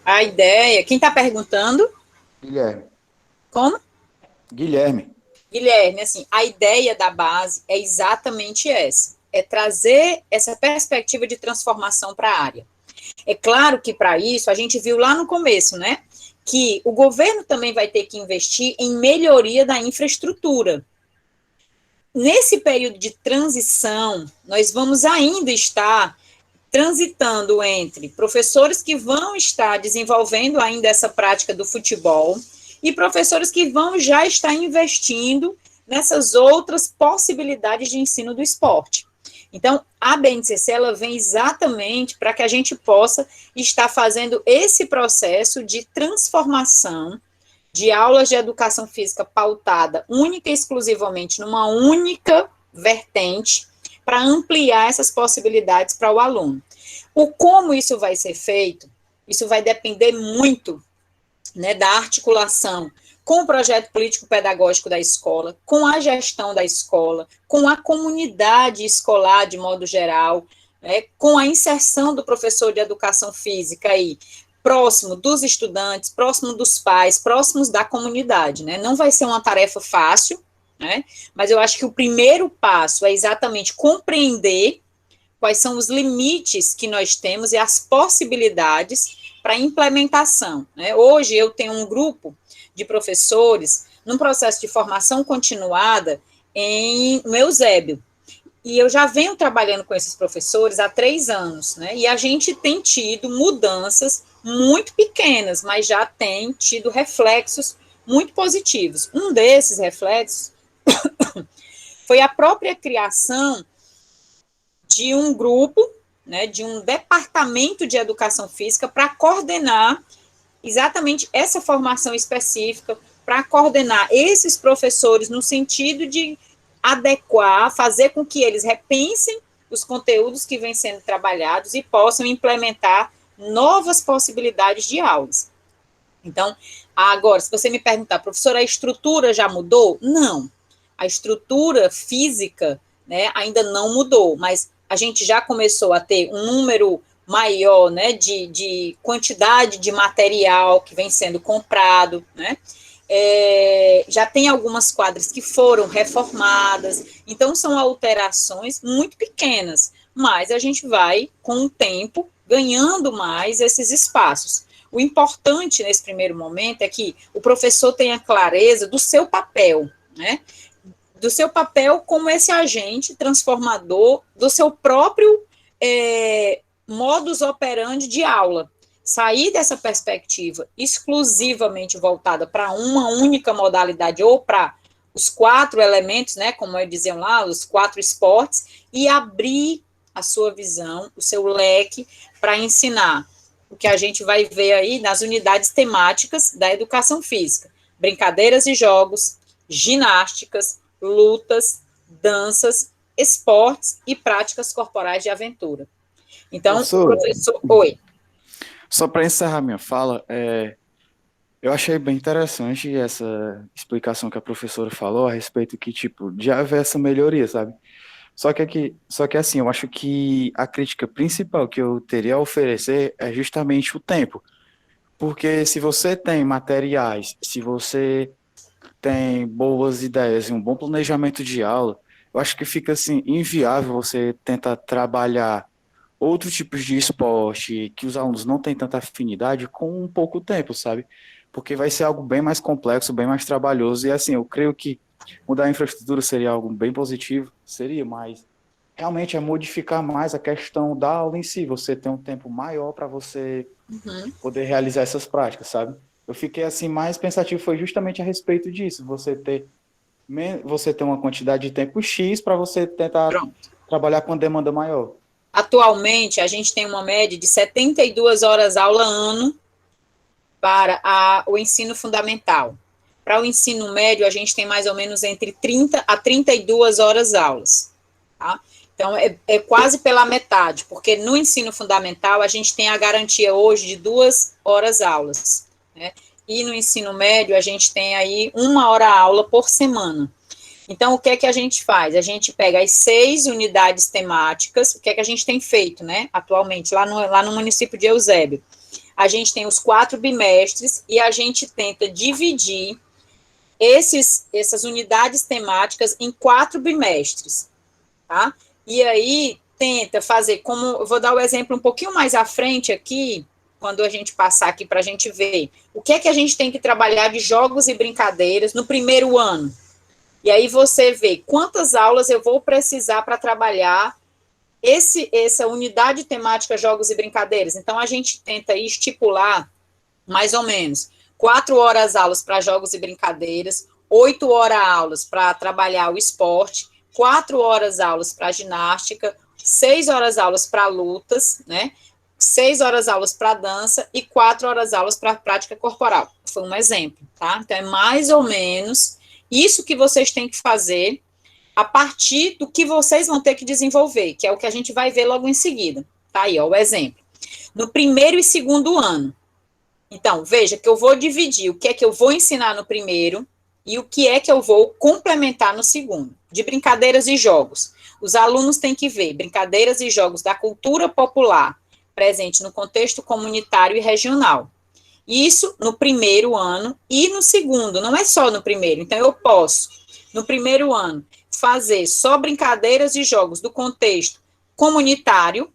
A ideia... Quem está perguntando? Guilherme. Como? Guilherme, assim, a ideia da base é exatamente essa, é trazer essa perspectiva de transformação para a área. É claro que para isso, a gente viu lá no começo, né, que o governo também vai ter que investir em melhoria da infraestrutura. Nesse período de transição, nós vamos ainda estar transitando entre professores que vão estar desenvolvendo ainda essa prática do futebol e professores que vão já estar investindo nessas outras possibilidades de ensino do esporte. Então, a BNCC, ela vem exatamente para que a gente possa estar fazendo esse processo de transformação de aulas de educação física pautada única e exclusivamente numa única vertente para ampliar essas possibilidades para o aluno. O como isso vai ser feito, isso vai depender muito, né, da articulação com o projeto político-pedagógico da escola, com a gestão da escola, com a comunidade escolar de modo geral, né, com a inserção do professor de educação física aí, próximo dos estudantes, próximo dos pais, próximos da comunidade, né? Não vai ser uma tarefa fácil, né? Mas eu acho que o primeiro passo é exatamente compreender quais são os limites que nós temos e as possibilidades para implementação, né? Hoje eu tenho um grupo de professores num processo de formação continuada no Eusébio. E eu já venho trabalhando com esses professores há 3 anos, né? E a gente tem tido mudanças muito pequenas, mas já tem tido reflexos muito positivos. Um desses reflexos foi a própria criação de um grupo, né, de um departamento de educação física para coordenar exatamente essa formação específica, para coordenar esses professores no sentido de adequar, fazer com que eles repensem os conteúdos que vêm sendo trabalhados e possam implementar novas possibilidades de aulas. Então, agora, se você me perguntar, professora, a estrutura já mudou? Não. A estrutura física, né, ainda não mudou, mas a gente já começou a ter um número maior, né, de quantidade de material que vem sendo comprado, né, já tem algumas quadras que foram reformadas, então são alterações muito pequenas, mas a gente vai, com o tempo, ganhando mais esses espaços. O importante nesse primeiro momento é que o professor tenha clareza do seu papel, né, do seu papel como esse agente transformador do seu próprio modus operandi de aula. Sair dessa perspectiva exclusivamente voltada para uma única modalidade ou para os 4 elementos, né, como eu diziam lá, os 4 esportes, e abrir a sua visão, o seu leque para ensinar o que a gente vai ver aí nas unidades temáticas da educação física: brincadeiras e jogos, ginásticas, lutas, danças, esportes e práticas corporais de aventura. Então, professor, oi. Só para encerrar minha fala, eu achei bem interessante essa explicação que a professora falou a respeito que, tipo, de haver essa melhoria, sabe? Só que assim, eu acho que a crítica principal que eu teria a oferecer é justamente o tempo. Porque se você tem materiais, se você tem boas ideias e um bom planejamento de aula, eu acho que fica assim inviável você tentar trabalhar outros tipos de esporte que os alunos não têm tanta afinidade com um pouco tempo, sabe? Porque vai ser algo bem mais complexo, bem mais trabalhoso, e assim, eu creio que mudar a infraestrutura seria algo bem positivo, seria, mas realmente é modificar mais a questão da aula em si, você tem um tempo maior para você poder realizar essas práticas, sabe? Eu fiquei assim mais pensativo, foi justamente a respeito disso, você ter uma quantidade de tempo X para você tentar trabalhar com uma demanda maior. Atualmente, a gente tem uma média de 72 horas aula ano para o ensino fundamental. Para o ensino médio, a gente tem mais ou menos entre 30 a 32 horas aulas. Tá? Então, é quase pela metade, porque no ensino fundamental, a gente tem a garantia hoje de 2 horas aulas, né? E no ensino médio, a gente tem aí 1 hora aula por semana. Então, o que é que a gente faz? A gente pega as 6 unidades temáticas, o que é que a gente tem feito, né, atualmente, lá no município de Eusébio. A gente tem os 4 bimestres e a gente tenta dividir essas unidades temáticas em 4 bimestres, tá? E aí, tenta fazer, como, eu vou dar o exemplo um pouquinho mais à frente aqui, quando a gente passar aqui para a gente ver o que é que a gente tem que trabalhar de jogos e brincadeiras no primeiro ano. E aí você vê quantas aulas eu vou precisar para trabalhar essa unidade temática jogos e brincadeiras. Então, a gente tenta estipular, mais ou menos, 4 horas aulas para jogos e brincadeiras, 8 horas aulas para trabalhar o esporte, 4 horas aulas para ginástica, 6 horas aulas para lutas, né? 6 horas aulas para dança e 4 horas aulas para prática corporal. Foi um exemplo, tá? Então, é mais ou menos isso que vocês têm que fazer a partir do que vocês vão ter que desenvolver, que é o que a gente vai ver logo em seguida. Tá aí, ó, o exemplo. No primeiro e segundo ano. Então, veja que eu vou dividir o que é que eu vou ensinar no primeiro e o que é que eu vou complementar no segundo. De brincadeiras e jogos. Os alunos têm que ver brincadeiras e jogos da cultura popular presente no contexto comunitário e regional. Isso no primeiro ano e no segundo, não é só no primeiro. Então, eu posso, no primeiro ano, fazer só brincadeiras e jogos do contexto comunitário, ou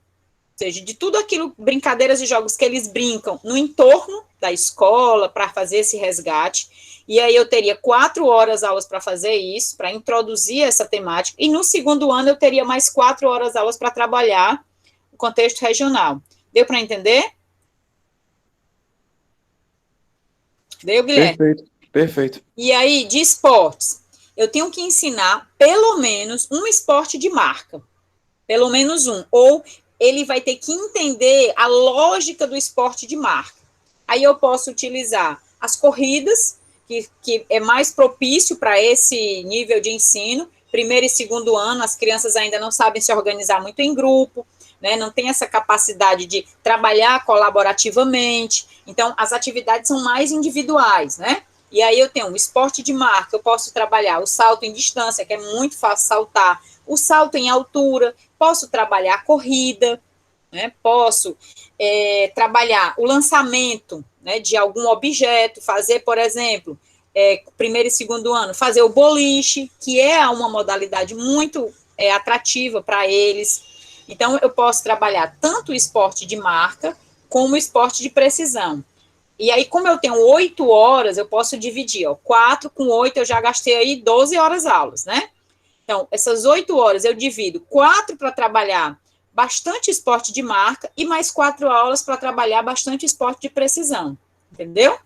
seja, de tudo aquilo, brincadeiras e jogos que eles brincam no entorno da escola para fazer esse resgate, e aí eu teria 4 horas aulas para fazer isso, para introduzir essa temática, e no segundo ano eu teria mais 4 horas aulas para trabalhar o contexto regional. Deu para entender? Deu, Guilherme? Perfeito, perfeito. E aí, de esportes, eu tenho que ensinar pelo menos um esporte de marca, pelo menos um, ou ele vai ter que entender a lógica do esporte de marca. Aí eu posso utilizar as corridas, que é mais propício para esse nível de ensino. Primeiro e segundo ano, as crianças ainda não sabem se organizar muito em grupo, né, não tem essa capacidade de trabalhar colaborativamente. Então, as atividades são mais individuais, né? E aí eu tenho um esporte de marca, eu posso trabalhar o salto em distância, que é muito fácil saltar, o salto em altura, posso trabalhar a corrida, né? Posso trabalhar o lançamento, né, de algum objeto, fazer, por exemplo, primeiro e segundo ano, fazer o boliche, que é uma modalidade muito atrativa para eles. Então, eu posso trabalhar tanto o esporte de marca, como o esporte de precisão. E aí, como eu tenho 8 horas, eu posso dividir, 4 com 8, eu já gastei aí 12 horas aulas, né? Então, essas 8 horas eu divido 4 para trabalhar bastante esporte de marca e mais 4 aulas para trabalhar bastante esporte de precisão, entendeu?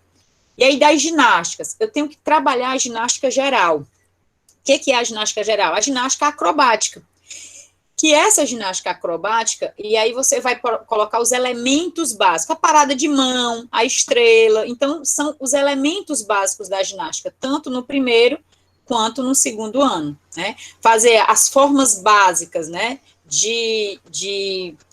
E aí, das ginásticas, eu tenho que trabalhar a ginástica geral. O que é a ginástica geral? A ginástica acrobática. Que essa ginástica acrobática, e aí você vai colocar os elementos básicos, a parada de mão, a estrela, então são os elementos básicos da ginástica, tanto no primeiro quanto no segundo ano, né? Fazer as formas básicas, né,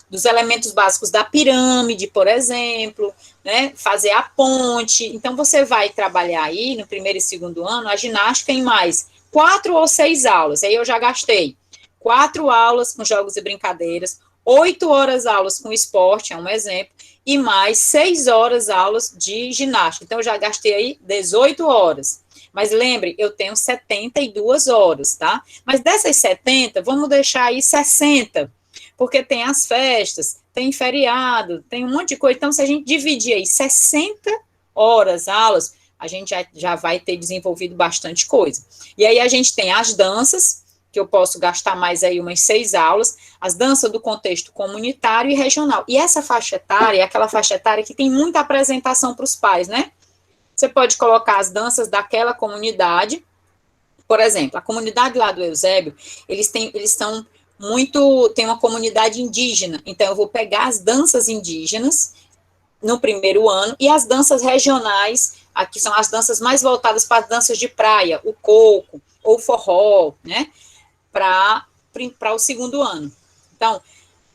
dos elementos básicos da pirâmide, por exemplo, né, fazer a ponte. Então, você vai trabalhar aí, no primeiro e segundo ano, a ginástica em mais 4 ou 6 aulas, aí eu já gastei 4 aulas com jogos e brincadeiras, 8 horas aulas com esporte, é um exemplo, e mais 6 horas aulas de ginástica. Então, eu já gastei aí 18 horas. Mas lembre, eu tenho 72 horas, tá? Mas dessas 70, vamos deixar aí 60, porque tem as festas, tem feriado, tem um monte de coisa. Então, se a gente dividir aí 60 horas aulas, a gente já vai ter desenvolvido bastante coisa. E aí a gente tem as danças, que eu posso gastar mais aí umas 6 aulas, as danças do contexto comunitário e regional. E essa faixa etária é aquela faixa etária que tem muita apresentação para os pais, né? Você pode colocar as danças daquela comunidade, por exemplo, a comunidade lá do Eusébio, eles são tem uma comunidade indígena, então eu vou pegar as danças indígenas no primeiro ano, e as danças regionais, aqui são as danças mais voltadas para as danças de praia, o coco, ou forró, né? Para o segundo ano. Então,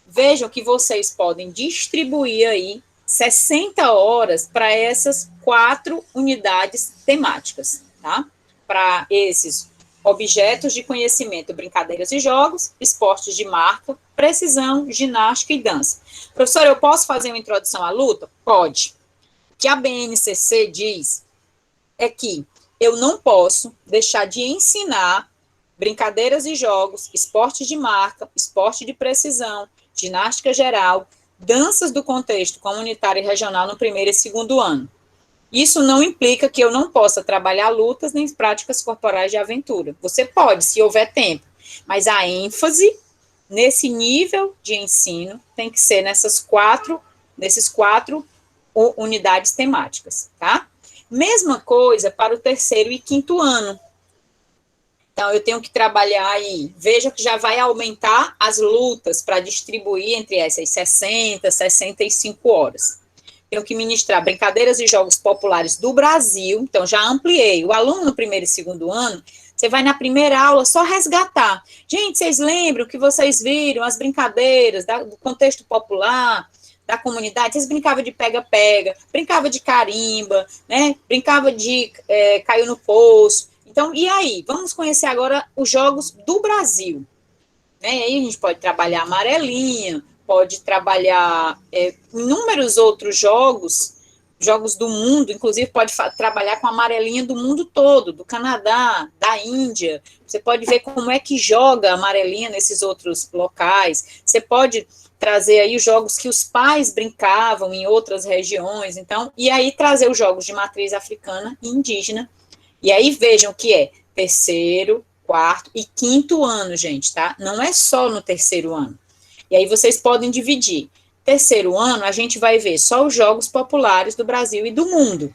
vejam que vocês podem distribuir aí 60 horas para essas 4 unidades temáticas, tá? Para esses objetos de conhecimento, brincadeiras e jogos, esportes de marca, precisão, ginástica e dança. Professor, eu posso fazer uma introdução à luta? Pode. O que a BNCC diz é que eu não posso deixar de ensinar brincadeiras e jogos, esportes de marca, esporte de precisão, ginástica geral, danças do contexto comunitário e regional no primeiro e segundo ano. Isso não implica que eu não possa trabalhar lutas nem práticas corporais de aventura. Você pode, se houver tempo, mas a ênfase nesse nível de ensino tem que ser nesses quatro unidades temáticas, tá? Mesma coisa para o terceiro e quinto ano. Então, eu tenho que trabalhar aí, veja que já vai aumentar as lutas para distribuir entre essas 60, 65 horas. Tenho que ministrar brincadeiras e jogos populares do Brasil, então já ampliei. O aluno no primeiro e segundo ano, você vai na primeira aula só resgatar. Gente, vocês lembram que vocês viram as brincadeiras do contexto popular, da comunidade? Vocês brincavam de pega-pega, brincavam de carimba, né? Brincava de caiu no poço. Então, e aí? Vamos conhecer agora os jogos do Brasil. Né? E aí a gente pode trabalhar amarelinha, pode trabalhar inúmeros outros jogos do mundo, inclusive pode trabalhar com a amarelinha do mundo todo, do Canadá, da Índia. Você pode ver como é que joga a amarelinha nesses outros locais. Você pode trazer aí os jogos que os pais brincavam em outras regiões, então, e aí trazer os jogos de matriz africana e indígena. E aí vejam que é terceiro, quarto e quinto ano, gente, tá? Não é só no terceiro ano. E aí vocês podem dividir. Terceiro ano, a gente vai ver só os jogos populares do Brasil e do mundo.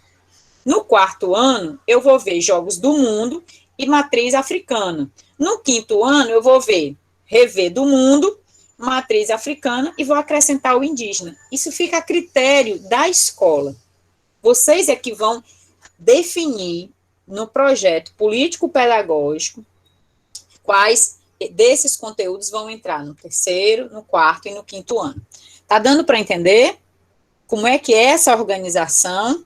No quarto ano, eu vou ver jogos do mundo e matriz africana. No quinto ano, eu vou rever do mundo, matriz africana e vou acrescentar o indígena. Isso fica a critério da escola. Vocês é que vão definir no projeto político-pedagógico quais desses conteúdos vão entrar no terceiro, no quarto e no quinto ano. Tá dando para entender como é que é essa organização?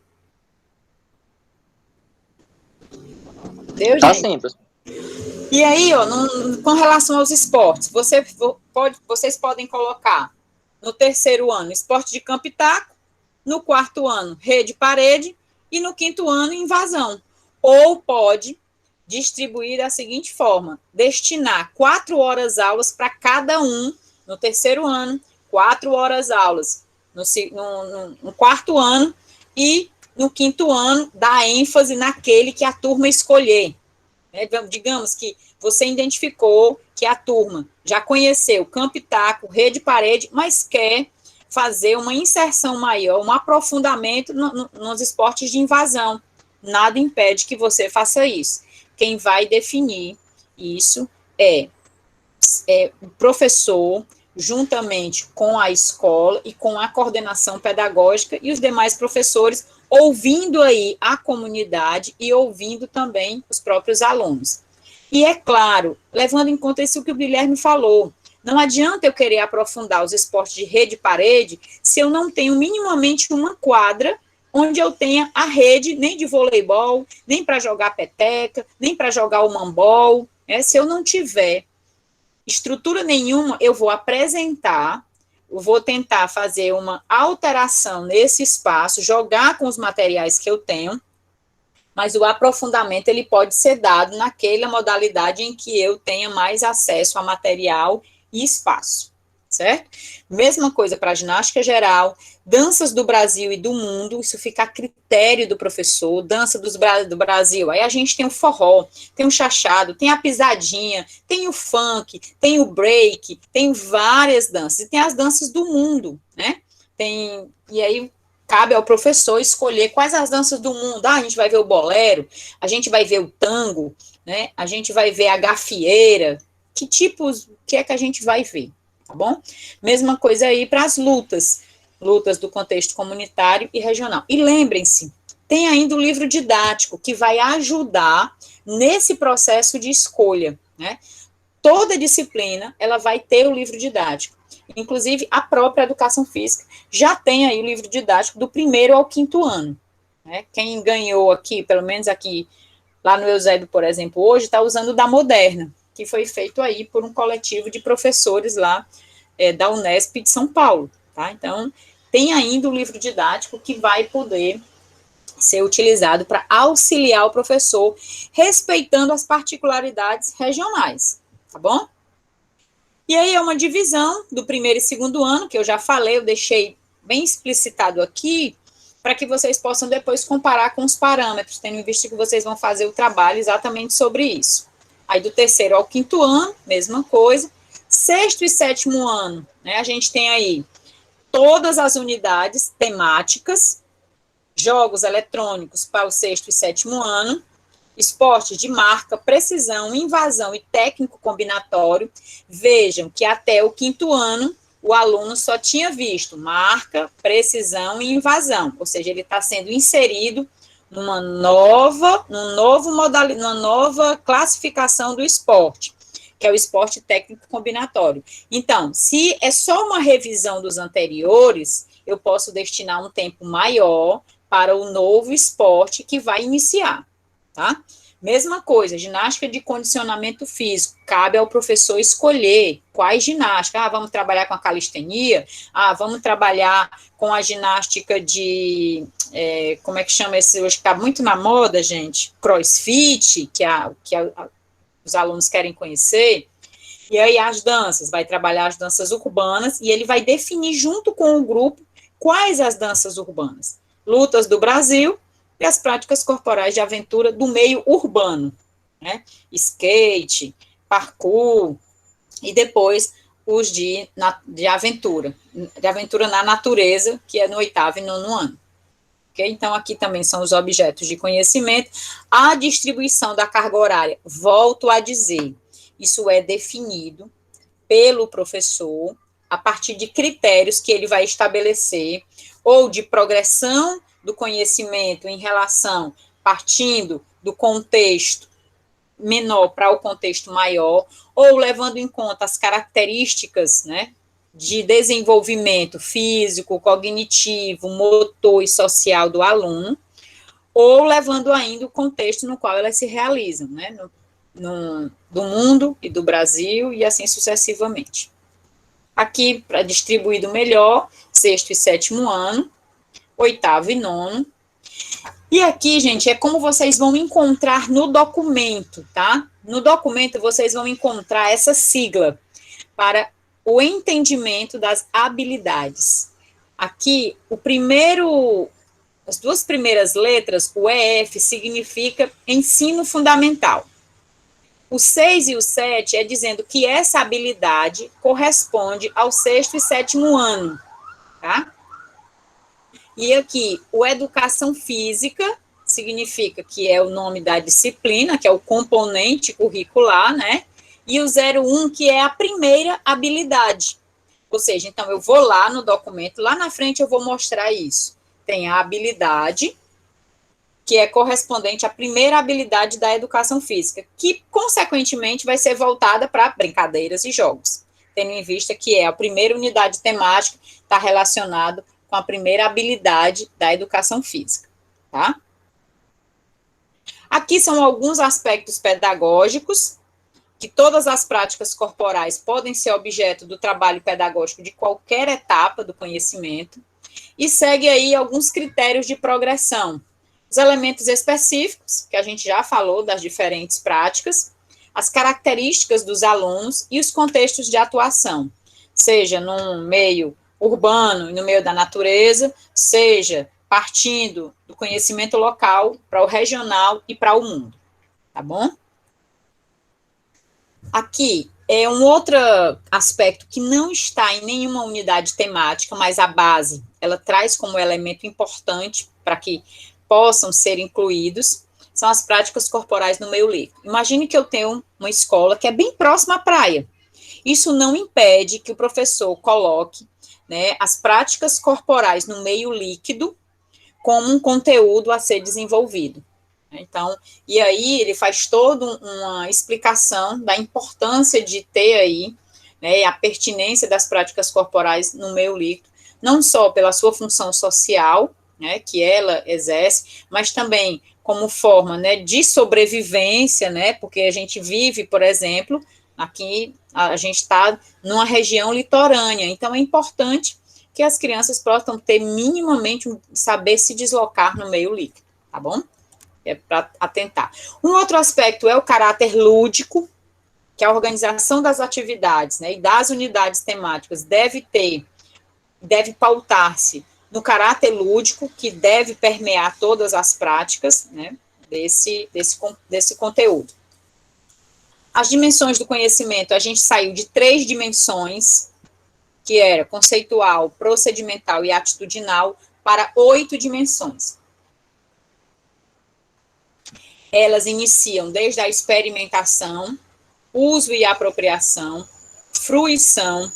Deu, Tá gente? sim, professor. E aí, ó, com relação aos esportes, vocês podem colocar no terceiro ano esporte de campo e taco, no quarto ano rede e parede e no quinto ano invasão. Ou pode distribuir da seguinte forma: destinar 4 horas aulas para cada um no terceiro ano, 4 horas aulas no quarto ano e no quinto ano dar ênfase naquele que a turma escolher. Digamos que você identificou que a turma já conheceu campo e taco, rede e parede, mas quer fazer uma inserção maior, um aprofundamento nos esportes de invasão. Nada impede que você faça isso. Quem vai definir isso é o professor, juntamente com a escola e com a coordenação pedagógica e os demais professores, ouvindo aí a comunidade e ouvindo também os próprios alunos. E é claro, levando em conta isso que o Guilherme falou, não adianta eu querer aprofundar os esportes de rede e parede se eu não tenho minimamente uma quadra onde eu tenha a rede, nem de voleibol, nem para jogar peteca, nem para jogar o mambol. Se eu não tiver estrutura nenhuma, eu vou apresentar, eu vou tentar fazer uma alteração nesse espaço, jogar com os materiais que eu tenho, mas o aprofundamento ele pode ser dado naquela modalidade em que eu tenha mais acesso a material e espaço, certo? Mesma coisa para a ginástica geral, danças do Brasil e do mundo, isso fica a critério do professor, dança do Brasil, aí a gente tem o forró, tem o chachado, tem a pisadinha, tem o funk, tem o break, tem várias danças, e tem as danças do mundo, né? E aí cabe ao professor escolher quais as danças do mundo. A gente vai ver o bolero, a gente vai ver o tango, né? A gente vai ver a gafieira, que é que a gente vai ver, tá bom? Mesma coisa aí para as lutas do contexto comunitário e regional. E lembrem-se, tem ainda o livro didático, que vai ajudar nesse processo de escolha, né? Toda disciplina, ela vai ter o livro didático. Inclusive, a própria educação física já tem aí o livro didático do primeiro ao quinto ano, né? Quem ganhou aqui, pelo menos aqui, lá no Eusébio, por exemplo, hoje, está usando o da Moderna, que foi feito aí por um coletivo de professores lá da Unesp de São Paulo, tá? Então, tem ainda o livro didático que vai poder ser utilizado para auxiliar o professor, respeitando as particularidades regionais, tá bom? E aí é uma divisão do primeiro e segundo ano, que eu já falei, eu deixei bem explicitado aqui, para que vocês possam depois comparar com os parâmetros, tendo em vista que vocês vão fazer o trabalho exatamente sobre isso. Aí do terceiro ao quinto ano, mesma coisa. Sexto e sétimo ano, né, a gente tem aí todas as unidades temáticas, jogos eletrônicos para o sexto e sétimo ano, esportes de marca, precisão, invasão e técnico combinatório. Vejam que até o quinto ano, o aluno só tinha visto marca, precisão e invasão, ou seja, ele está sendo inserido numa nova classificação do esporte, que é o esporte técnico combinatório. Então, se é só uma revisão dos anteriores, eu posso destinar um tempo maior para o novo esporte que vai iniciar, tá? Mesma coisa, ginástica de condicionamento físico, cabe ao professor escolher quais ginástica. Vamos trabalhar com a calistenia, vamos trabalhar com a ginástica de, como é que chama esse, hoje está muito na moda, gente, crossfit, que os alunos querem conhecer. E aí as danças, vai trabalhar as danças urbanas, e ele vai definir junto com o grupo quais as danças urbanas. Lutas do Brasil e as práticas corporais de aventura do meio urbano, né? Skate, parkour, e depois os de aventura na natureza, que é no 8º e 9º ano. Okay? Então, aqui também são os objetos de conhecimento. A distribuição da carga horária, volto a dizer, isso é definido pelo professor a partir de critérios que ele vai estabelecer, ou de progressão do conhecimento em relação, partindo do contexto menor para o contexto maior, ou levando em conta as características, né, de desenvolvimento físico, cognitivo, motor e social do aluno, ou levando ainda o contexto no qual elas se realizam, né, do mundo e do Brasil, e assim sucessivamente. Aqui, para distribuído melhor, 6º e 7º ano, 8º e 9º. E aqui, gente, é como vocês vão encontrar no documento, tá? No documento, vocês vão encontrar essa sigla para o entendimento das habilidades. Aqui, as 2 primeiras letras, o EF, significa ensino fundamental. O 6 e o 7 é dizendo que essa habilidade corresponde ao 6º e 7º ano, tá? E aqui, o educação física significa que é o nome da disciplina, que é o componente curricular, né? E o 01, que é a primeira habilidade. Ou seja, então, eu vou lá no documento, lá na frente eu vou mostrar isso. Tem a habilidade, que é correspondente à primeira habilidade da educação física, que, consequentemente, vai ser voltada para brincadeiras e jogos, tendo em vista que é a primeira unidade temática, está relacionado com a primeira habilidade da educação física, tá? Aqui são alguns aspectos pedagógicos, que todas as práticas corporais podem ser objeto do trabalho pedagógico de qualquer etapa do conhecimento, e segue aí alguns critérios de progressão. Os elementos específicos, que a gente já falou das diferentes práticas, as características dos alunos e os contextos de atuação, seja num meio urbano e no meio da natureza, seja partindo do conhecimento local para o regional e para o mundo, tá bom? Aqui é um outro aspecto que não está em nenhuma unidade temática, mas a base, ela traz como elemento importante para que possam ser incluídos, são as práticas corporais no meio líquido. Imagine que eu tenho uma escola que é bem próxima à praia. Isso não impede que o professor coloque, né, as práticas corporais no meio líquido como um conteúdo a ser desenvolvido. Então, e aí ele faz toda uma explicação da importância de ter aí, né, a pertinência das práticas corporais no meio líquido, não só pela sua função social, né, que ela exerce, mas também como forma, né, de sobrevivência, né, porque a gente vive, por exemplo, aqui a gente está numa região litorânea, então é importante que as crianças possam ter minimamente saber se deslocar no meio líquido, tá bom? É para atentar. Um outro aspecto é o caráter lúdico, que a organização das atividades, né, e das unidades temáticas deve pautar-se no caráter lúdico, que deve permear todas as práticas, né, desse conteúdo. As dimensões do conhecimento, a gente saiu de 3 dimensões, que era conceitual, procedimental e atitudinal, para 8 dimensões. Elas iniciam desde a experimentação, uso e apropriação, fruição,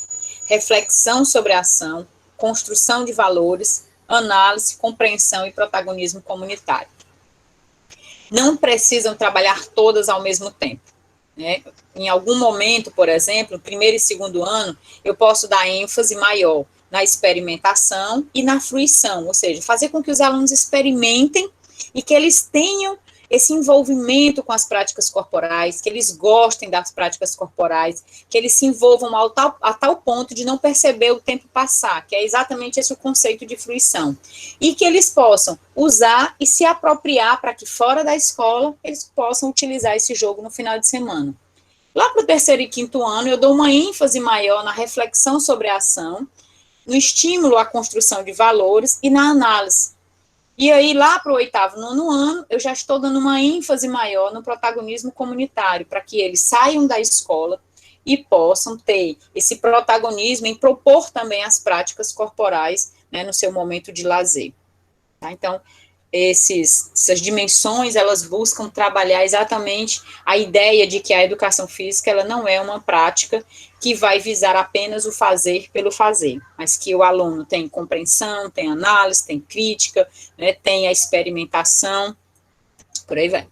reflexão sobre a ação, construção de valores, análise, compreensão e protagonismo comunitário. Não precisam trabalhar todas ao mesmo tempo, né? Em algum momento, por exemplo, no 1º e 2º ano, eu posso dar ênfase maior na experimentação e na fruição, ou seja, fazer com que os alunos experimentem e que eles tenham esse envolvimento com as práticas corporais, que eles gostem das práticas corporais, que eles se envolvam a tal ponto de não perceber o tempo passar, que é exatamente esse o conceito de fruição. E que eles possam usar e se apropriar para que fora da escola eles possam utilizar esse jogo no final de semana. Lá para o terceiro e quinto ano, eu dou uma ênfase maior na reflexão sobre a ação, no estímulo à construção de valores e na análise. E aí, lá para o oitavo, nono ano, eu já estou dando uma ênfase maior no protagonismo comunitário, para que eles saiam da escola e possam ter esse protagonismo em propor também as práticas corporais, né, no seu momento de lazer. Tá? Então, essas dimensões, elas buscam trabalhar exatamente a ideia de que a educação física, ela não é uma prática que vai visar apenas o fazer pelo fazer, mas que o aluno tem compreensão, tem análise, tem crítica, né, tem a experimentação, por aí vai.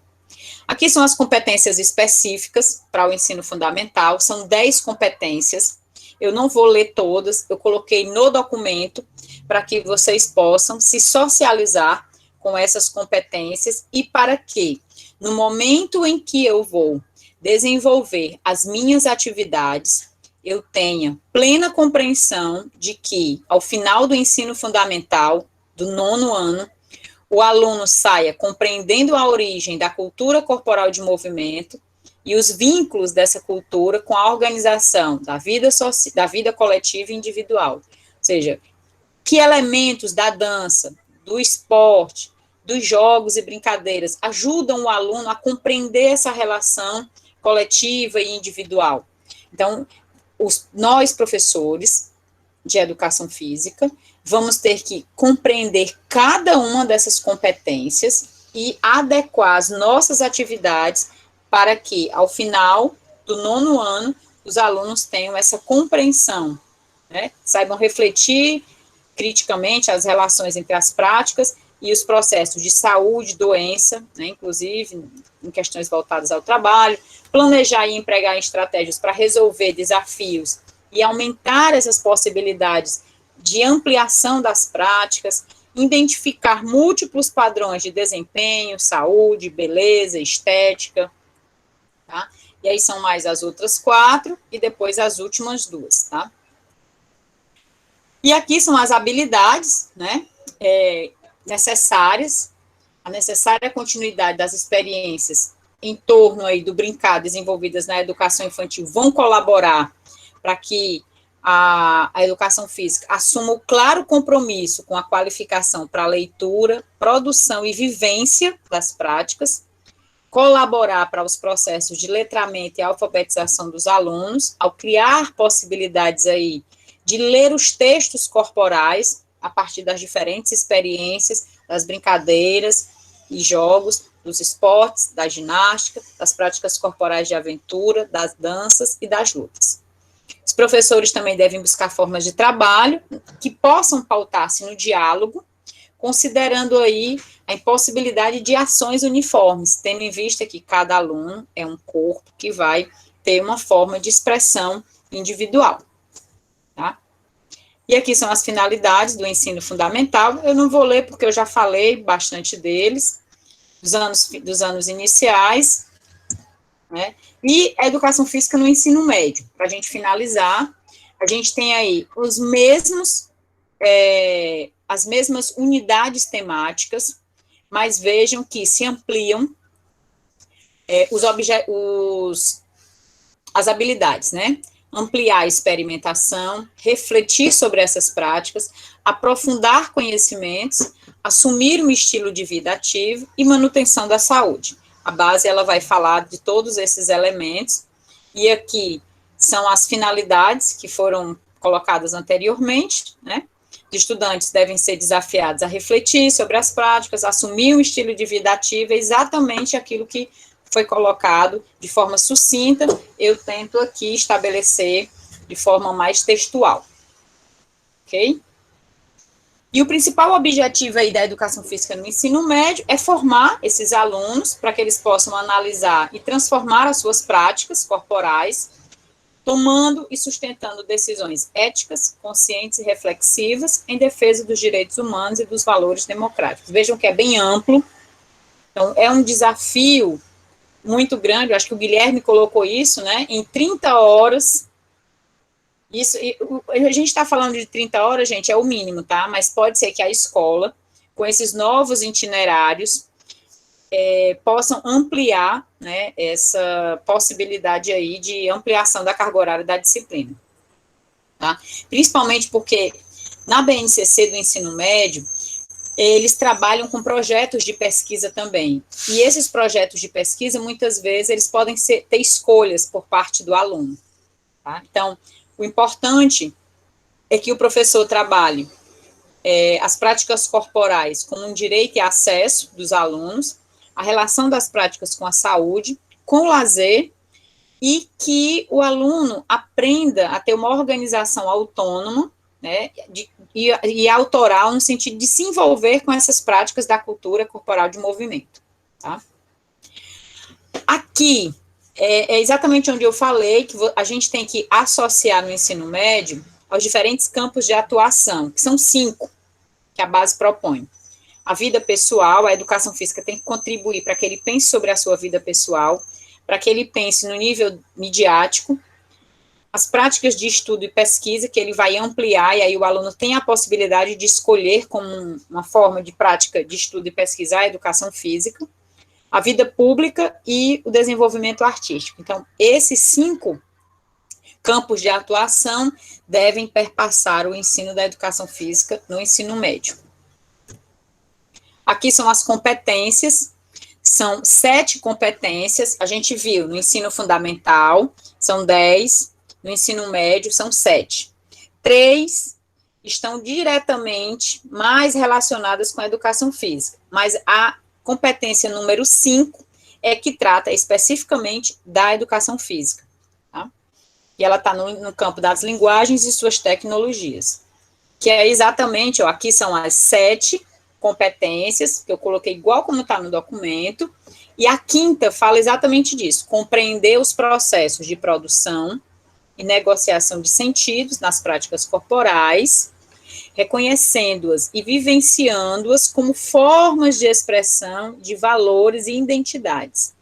Aqui são as competências específicas para o ensino fundamental, são 10 competências, eu não vou ler todas, eu coloquei no documento para que vocês possam se socializar com essas competências e para que, no momento em que eu vou desenvolver as minhas atividades, eu tenha plena compreensão de que, ao final do ensino fundamental, do nono ano, o aluno saia compreendendo a origem da cultura corporal de movimento e os vínculos dessa cultura com a organização da vida coletiva e individual. Ou seja, que elementos da dança, do esporte, dos jogos e brincadeiras ajudam o aluno a compreender essa relação coletiva e individual. Então, nós, professores de educação física, vamos ter que compreender cada uma dessas competências e adequar as nossas atividades para que, ao final do nono ano, os alunos tenham essa compreensão, né? Saibam refletir criticamente as relações entre as práticas e os processos de saúde, doença, né, inclusive em questões voltadas ao trabalho, planejar e empregar estratégias para resolver desafios e aumentar essas possibilidades de ampliação das práticas, identificar múltiplos padrões de desempenho, saúde, beleza, estética, tá? E aí são mais as outras 4 e depois as últimas 2, tá? E aqui são as habilidades, né, necessárias, a necessária continuidade das experiências em torno aí do brincar desenvolvidas na educação infantil vão colaborar para que a educação física assuma o claro compromisso com a qualificação para leitura, produção e vivência das práticas, colaborar para os processos de letramento e alfabetização dos alunos, ao criar possibilidades aí de ler os textos corporais a partir das diferentes experiências, das brincadeiras e jogos, dos esportes, da ginástica, das práticas corporais de aventura, das danças e das lutas. Os professores também devem buscar formas de trabalho que possam pautar-se no diálogo, considerando aí a impossibilidade de ações uniformes, tendo em vista que cada aluno é um corpo que vai ter uma forma de expressão individual. Tá? E aqui são as finalidades do ensino fundamental. Eu não vou ler porque eu já falei bastante deles, dos anos iniciais, né? E a educação física no ensino médio. Para a gente finalizar, a gente tem aí as mesmas unidades temáticas, mas vejam que se ampliam as habilidades, né? Ampliar a experimentação, refletir sobre essas práticas, aprofundar conhecimentos, assumir um estilo de vida ativo e manutenção da saúde. A base, ela vai falar de todos esses elementos, e aqui são as finalidades que foram colocadas anteriormente, né? Os estudantes devem ser desafiados a refletir sobre as práticas, assumir um estilo de vida ativo, é exatamente aquilo que foi colocado de forma sucinta, eu tento aqui estabelecer de forma mais textual, ok? E o principal objetivo aí da educação física no ensino médio é formar esses alunos para que eles possam analisar e transformar as suas práticas corporais, tomando e sustentando decisões éticas, conscientes e reflexivas em defesa dos direitos humanos e dos valores democráticos. Vejam que é bem amplo, então é um desafio muito grande, eu acho que o Guilherme colocou isso, né, em 30 horas, isso, a gente está falando de 30 horas, gente, é o mínimo, tá, mas pode ser que a escola, com esses novos itinerários, possam ampliar, né, essa possibilidade aí de ampliação da carga horária da disciplina. Tá? Principalmente porque na BNCC do ensino médio, eles trabalham com projetos de pesquisa também. E esses projetos de pesquisa, muitas vezes, eles podem ter escolhas por parte do aluno. Tá? Então, o importante é que o professor trabalhe as práticas corporais como um direito e acesso dos alunos, a relação das práticas com a saúde, com o lazer, e que o aluno aprenda a ter uma organização autônoma, né, e autoral, no sentido de se envolver com essas práticas da cultura corporal de movimento. Tá? Aqui, é exatamente onde eu falei que a gente tem que associar no ensino médio aos diferentes campos de atuação, que são 5, que a base propõe. A vida pessoal, a educação física tem que contribuir para que ele pense sobre a sua vida pessoal, para que ele pense no nível midiático, as práticas de estudo e pesquisa, que ele vai ampliar, e aí o aluno tem a possibilidade de escolher como uma forma de prática de estudo e pesquisa a educação física, a vida pública e o desenvolvimento artístico. Então, esses 5 campos de atuação devem perpassar o ensino da educação física no ensino médio. Aqui são as competências, são 7 competências, a gente viu no ensino fundamental, são 10, no ensino médio são 7. 3 estão diretamente mais relacionadas com a educação física, mas a competência número 5 é que trata especificamente da educação física, tá? E ela está no campo das linguagens e suas tecnologias, que é exatamente, aqui são as 7 competências, que eu coloquei igual como está no documento, e a 5ª fala exatamente disso, compreender os processos de produção e negociação de sentidos nas práticas corporais, reconhecendo-as e vivenciando-as como formas de expressão de valores e identidades,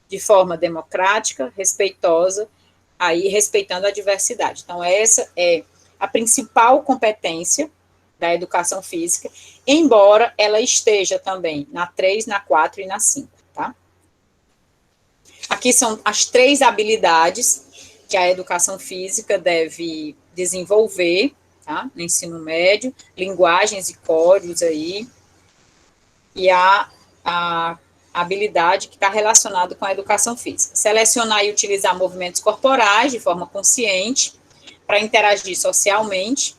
de forma democrática, respeitosa, aí respeitando a diversidade. Então, essa é a principal competência da educação física, embora ela esteja também na 3, na 4 e na 5, tá? Aqui são as 3 habilidades que a educação física deve desenvolver, tá? No ensino médio, linguagens e códigos aí, e a habilidade que está relacionada com a educação física. Selecionar e utilizar movimentos corporais de forma consciente, para interagir socialmente,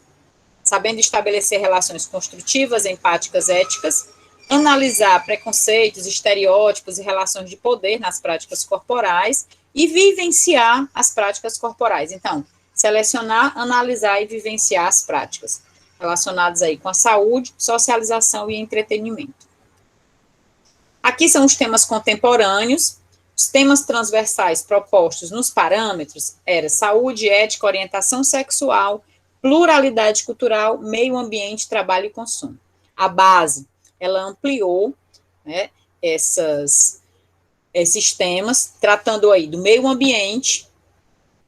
sabendo estabelecer relações construtivas, empáticas, éticas, analisar preconceitos, estereótipos e relações de poder nas práticas corporais e vivenciar as práticas corporais. Então, selecionar, analisar e vivenciar as práticas relacionadas aí com a saúde, socialização e entretenimento. Aqui são os temas contemporâneos. Os temas transversais propostos nos parâmetros eram saúde, ética, orientação sexual, pluralidade cultural, meio ambiente, trabalho e consumo. A base, ela ampliou, né, esses temas, tratando aí do meio ambiente,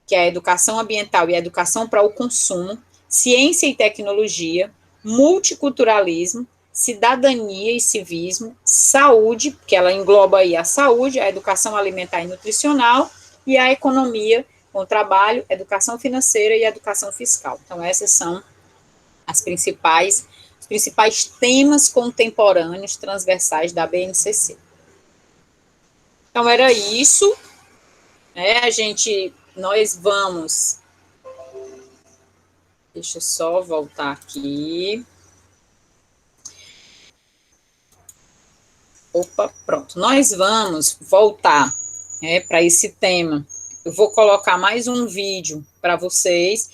que é a educação ambiental e a educação para o consumo, ciência e tecnologia, multiculturalismo, cidadania e civismo, saúde, que ela engloba aí a saúde, a educação alimentar e nutricional, e a economia, com o trabalho, educação financeira e educação fiscal. Então, esses são os principais temas contemporâneos transversais da BNCC. Então, era isso, né, nós vamos, deixa eu só voltar aqui. Opa, pronto, nós vamos voltar, né, para esse tema. Eu vou colocar mais um vídeo para vocês,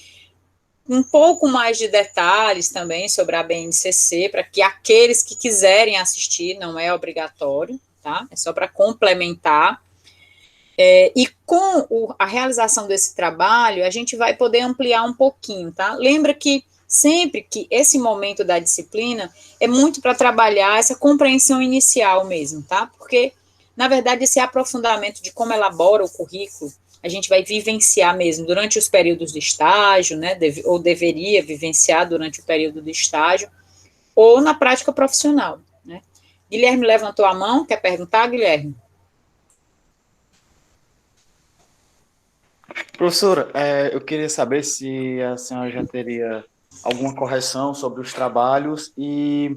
um pouco mais de detalhes também sobre a BNCC, para que aqueles que quiserem assistir, não é obrigatório, tá? É só para complementar. E com a realização desse trabalho, a gente vai poder ampliar um pouquinho, tá? Lembra que sempre que esse momento da disciplina é muito para trabalhar essa compreensão inicial mesmo, tá? Porque, na verdade, esse aprofundamento de como elabora o currículo, a gente vai vivenciar mesmo durante os períodos de estágio, né, ou deveria vivenciar durante o período de estágio, ou na prática profissional, né. Guilherme levantou a mão, quer perguntar, Guilherme? Professora, eu queria saber se a senhora já teria alguma correção sobre os trabalhos e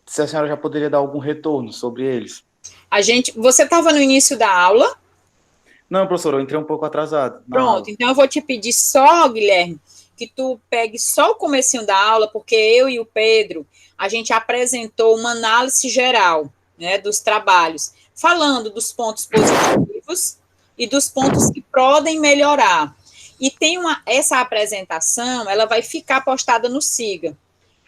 se a senhora já poderia dar algum retorno sobre eles. Você estava no início da aula? Não, professora, eu entrei um pouco atrasado na Pronto, aula. então eu vou te pedir só, Guilherme, que tu pegue só o comecinho da aula, porque eu e o Pedro, a gente apresentou uma análise geral, né, dos trabalhos, falando dos pontos positivos e dos pontos que podem melhorar. E tem essa apresentação, ela vai ficar postada no Siga.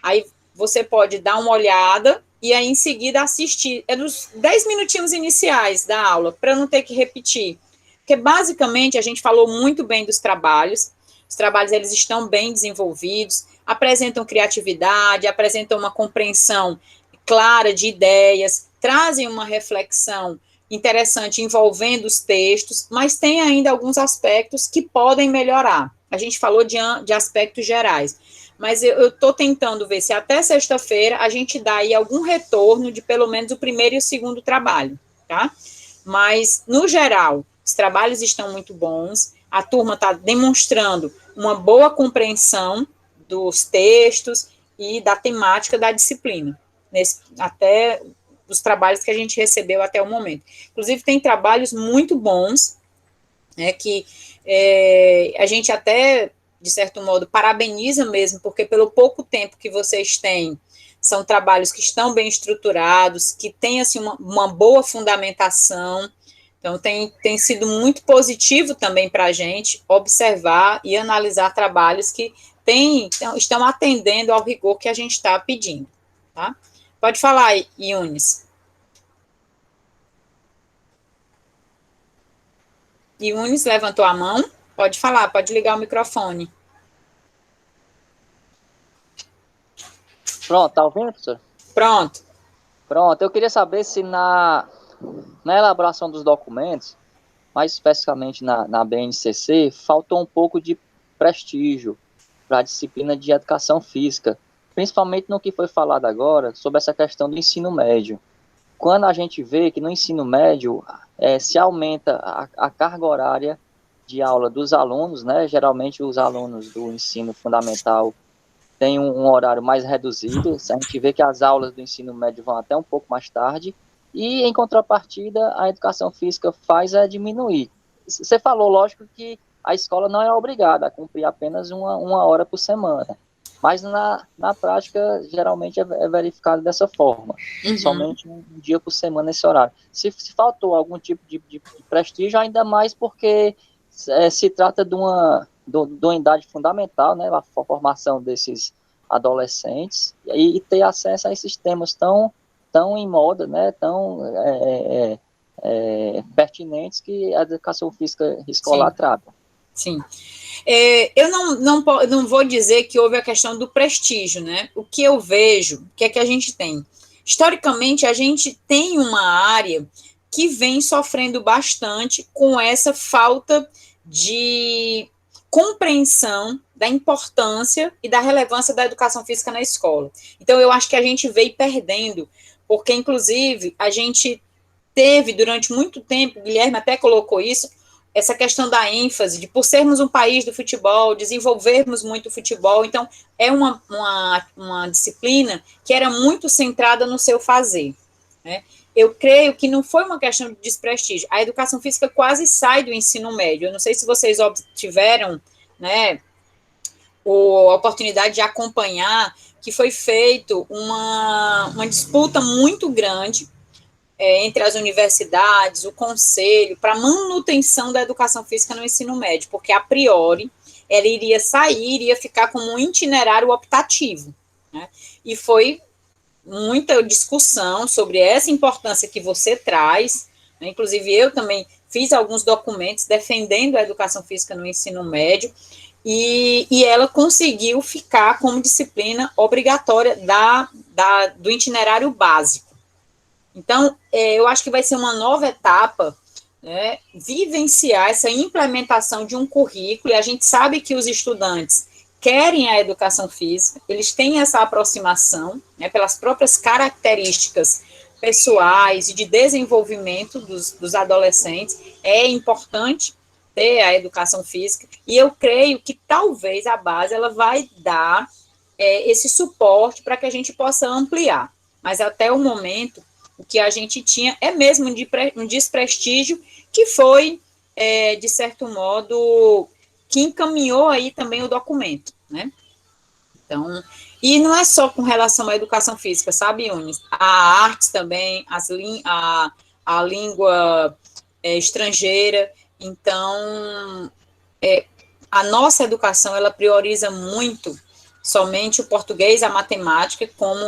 Aí você pode dar uma olhada e aí em seguida assistir. É dos 10 minutinhos iniciais da aula, para não ter que repetir. Porque basicamente a gente falou muito bem dos trabalhos. Os trabalhos eles estão bem desenvolvidos, apresentam criatividade, apresentam uma compreensão clara de ideias, trazem uma reflexão interessante envolvendo os textos, mas tem ainda alguns aspectos que podem melhorar. A gente falou de aspectos gerais, mas eu estou tentando ver se até sexta-feira a gente dá aí algum retorno de pelo menos o primeiro e o segundo trabalho, tá? Mas, no geral, os trabalhos estão muito bons, a turma está demonstrando uma boa compreensão dos textos e da temática da disciplina, até os trabalhos que a gente recebeu até o momento. Inclusive, tem trabalhos muito bons, né, que a gente até, de certo modo, parabeniza mesmo, porque pelo pouco tempo que vocês têm, são trabalhos que estão bem estruturados, que têm assim, uma boa fundamentação. Então, tem sido muito positivo também para a gente observar e analisar trabalhos que estão atendendo ao rigor que a gente está pedindo. Tá? Pode falar, Yunis. Yunis levantou a mão. Pode falar, pode ligar o microfone. Pronto, tá ouvindo, professor? Pronto. Pronto, eu queria saber se na elaboração dos documentos, mais especificamente na BNCC, faltou um pouco de prestígio para a disciplina de educação física, principalmente no que foi falado agora sobre essa questão do ensino médio. Quando a gente vê que no ensino médio se aumenta a carga horária de aula dos alunos, né? Geralmente os alunos do ensino fundamental têm um horário mais reduzido, a gente vê que as aulas do ensino médio vão até um pouco mais tarde, e em contrapartida a educação física faz diminuir. Você falou, lógico, que a escola não é obrigada a cumprir apenas uma hora por semana, mas na prática geralmente é verificado dessa forma, somente um dia por semana esse horário. Se faltou algum tipo de prestígio, ainda mais porque se trata de uma idade fundamental, né, a formação desses adolescentes, e ter acesso a esses temas tão em moda, né, tão pertinentes que a educação física escolar trata. Sim. Eu não vou dizer que houve a questão do prestígio, né? O que eu vejo, o que é que a gente tem? Historicamente, a gente tem uma área que vem sofrendo bastante com essa falta de compreensão da importância e da relevância da educação física na escola. Então, eu acho que a gente veio perdendo, porque, inclusive, a gente teve, durante muito tempo, o Guilherme até colocou isso, essa questão da ênfase, de por sermos um país do futebol, desenvolvermos muito o futebol, então, é uma disciplina que era muito centrada no seu fazer, né? Eu creio que não foi uma questão de desprestígio. A educação física quase sai do ensino médio. Eu não sei se vocês tiveram, né, a oportunidade de acompanhar que foi feito uma disputa muito grande entre as universidades, o conselho, para manutenção da educação física no ensino médio, porque, a priori, ela iria ficar como um itinerário optativo, né? E foi muita discussão sobre essa importância que você traz, né? Inclusive eu também fiz alguns documentos defendendo a educação física no ensino médio, e ela conseguiu ficar como disciplina obrigatória do itinerário básico. Então, eu acho que vai ser uma nova etapa, né, vivenciar essa implementação de um currículo, e a gente sabe que os estudantes querem a educação física, eles têm essa aproximação, né, pelas próprias características pessoais e de desenvolvimento dos adolescentes, é importante ter a educação física, e eu creio que talvez a base ela vai dar esse suporte para que a gente possa ampliar, mas até o momento, o que a gente tinha é mesmo um desprestígio que foi, de certo modo, que encaminhou aí também o documento, né? Então, e não é só com relação à educação física, sabe, Yunis? A artes também, a língua estrangeira. Então, a nossa educação, ela prioriza muito somente o português, a matemática, como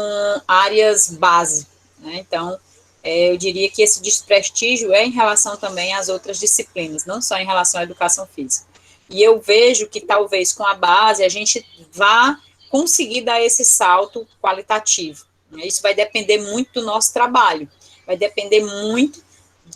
áreas base, né? Então, eu diria que esse desprestígio é em relação também às outras disciplinas, não só em relação à educação física. E eu vejo que talvez com a base a gente vá conseguir dar esse salto qualitativo, né? Isso vai depender muito do nosso trabalho, vai depender muito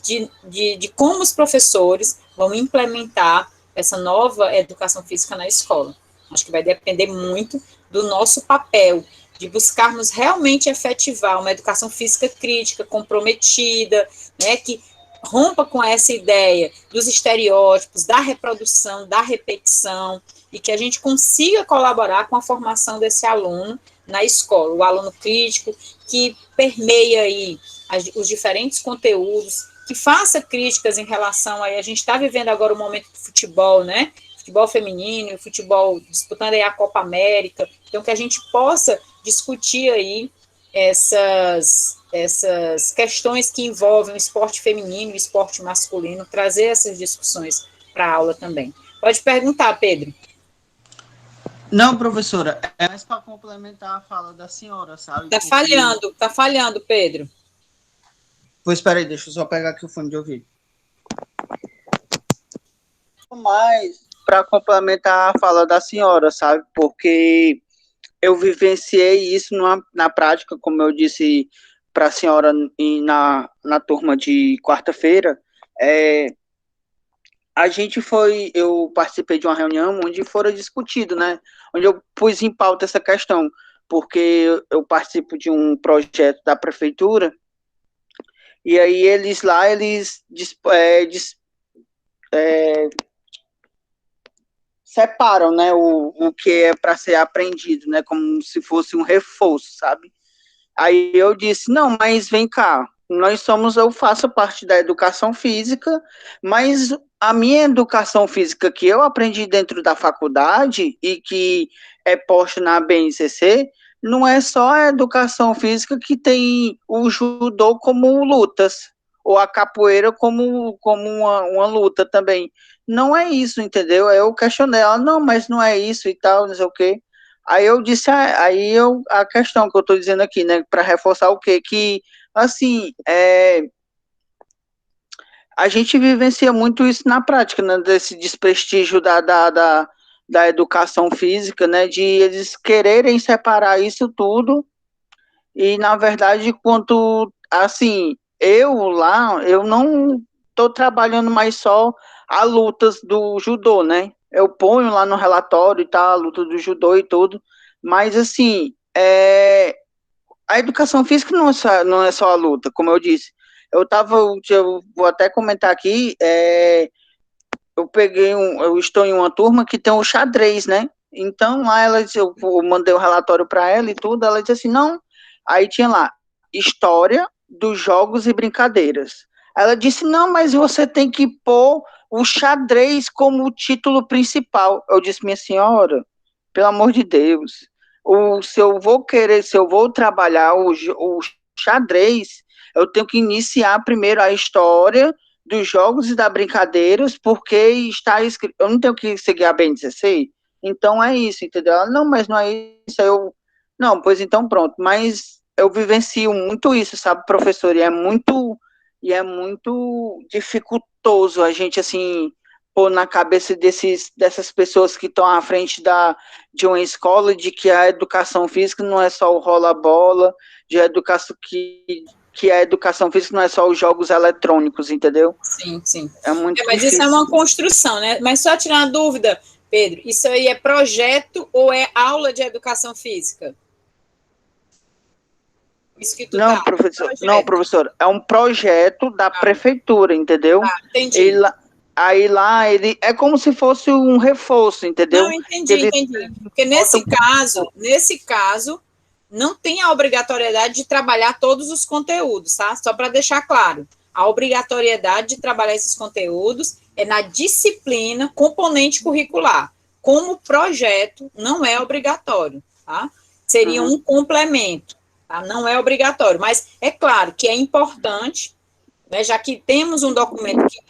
de como os professores vão implementar essa nova educação física na escola. Acho que vai depender muito do nosso papel, de buscarmos realmente efetivar uma educação física crítica, comprometida, né, que rompa com essa ideia dos estereótipos, da reprodução, da repetição, e que a gente consiga colaborar com a formação desse aluno na escola, o aluno crítico, que permeia aí os diferentes conteúdos, que faça críticas em relação a gente está vivendo agora o momento do futebol, né, futebol feminino, futebol disputando aí a Copa América, então que a gente possa discutir aí essas questões que envolvem o esporte feminino e o esporte masculino, trazer essas discussões para a aula também. Pode perguntar, Pedro. Não, professora, é mais para complementar a fala da senhora, sabe? Tá falhando, Pedro. Pois, espera aí, deixa eu só pegar aqui o fone de ouvido. Mas, para complementar a fala da senhora, sabe? Porque eu vivenciei isso na prática, como eu disse para a senhora na turma de quarta-feira. Eu participei de uma reunião onde fora discutido, né? Onde eu pus em pauta essa questão, porque eu participo de um projeto da prefeitura, e aí eles separam, né, o que é para ser aprendido, né, como se fosse um reforço, sabe? Aí eu disse, não, mas vem cá, eu faço parte da educação física, mas a minha educação física que eu aprendi dentro da faculdade e que é posta na BNCC, não é só a educação física que tem o judô como lutas, ou a capoeira como uma luta também. Não é isso, entendeu? Eu questionei ela, não, mas não é isso e tal, não sei o quê. Aí eu disse, a questão que eu estou dizendo aqui, né, para reforçar o quê? Que, assim, a gente vivencia muito isso na prática, né, desse desprestígio da educação física, né, de eles quererem separar isso tudo, e, na verdade, eu não estou trabalhando mais só a lutas do judô, né, eu ponho lá no relatório e tal, a luta do judô e tudo, mas, assim, a educação física não é só a luta, como eu disse. Eu vou até comentar aqui, eu estou em uma turma que tem o xadrez, né? Então, lá eu mandei o relatório para ela e tudo, ela disse assim, não, aí tinha lá, história dos jogos e brincadeiras. Ela disse, não, mas você tem que pôr o xadrez como o título principal. Eu disse, minha senhora, pelo amor de Deus, se eu vou trabalhar o xadrez, eu tenho que iniciar primeiro a história dos jogos e das brincadeiras, porque está escrito, eu não tenho que seguir a BNCC, então é isso, entendeu? Ela, não, mas não é isso, não, pois então pronto, mas eu vivencio muito isso, sabe, professor, e é muito dificultoso a gente, assim, pôr na cabeça dessas pessoas que estão à frente de uma escola, de que a educação física não é só o rola-bola, de educação que a educação física não é só os jogos eletrônicos, entendeu? Sim, sim. É muito mas difícil. Isso é uma construção, né? Mas só tirar a dúvida, Pedro, isso aí é projeto ou é aula de educação física? Isso que tu Não, dá, professor, projeto. não, professor, é um projeto da prefeitura, entendeu? Entendi. Aí lá ele é como se fosse um reforço, entendeu? Não, entendi. Porque nesse caso, não tem a obrigatoriedade de trabalhar todos os conteúdos, tá? Só para deixar claro. A obrigatoriedade de trabalhar esses conteúdos é na disciplina componente curricular. Como projeto, não é obrigatório, tá? Seria um complemento, tá? Não é obrigatório, mas é claro que é importante, né, já que temos um documento que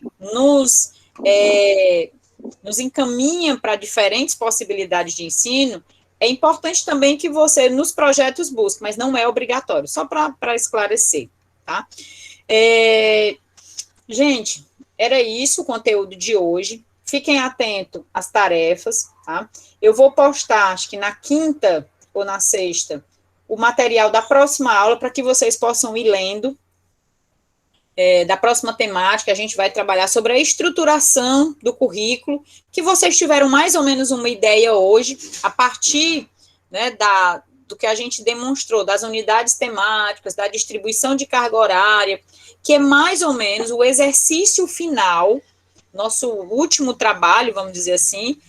nos encaminha para diferentes possibilidades de ensino, é importante também que você, nos projetos, busque, mas não é obrigatório, só para esclarecer, tá? Gente, era isso o conteúdo de hoje. Fiquem atentos às tarefas, tá? Eu vou postar, acho que na quinta ou na sexta, o material da próxima aula para que vocês possam ir lendo. Da próxima temática, a gente vai trabalhar sobre a estruturação do currículo, que vocês tiveram mais ou menos uma ideia hoje, a partir, né, do que a gente demonstrou, das unidades temáticas, da distribuição de carga horária, que é mais ou menos o exercício final, nosso último trabalho, vamos dizer assim,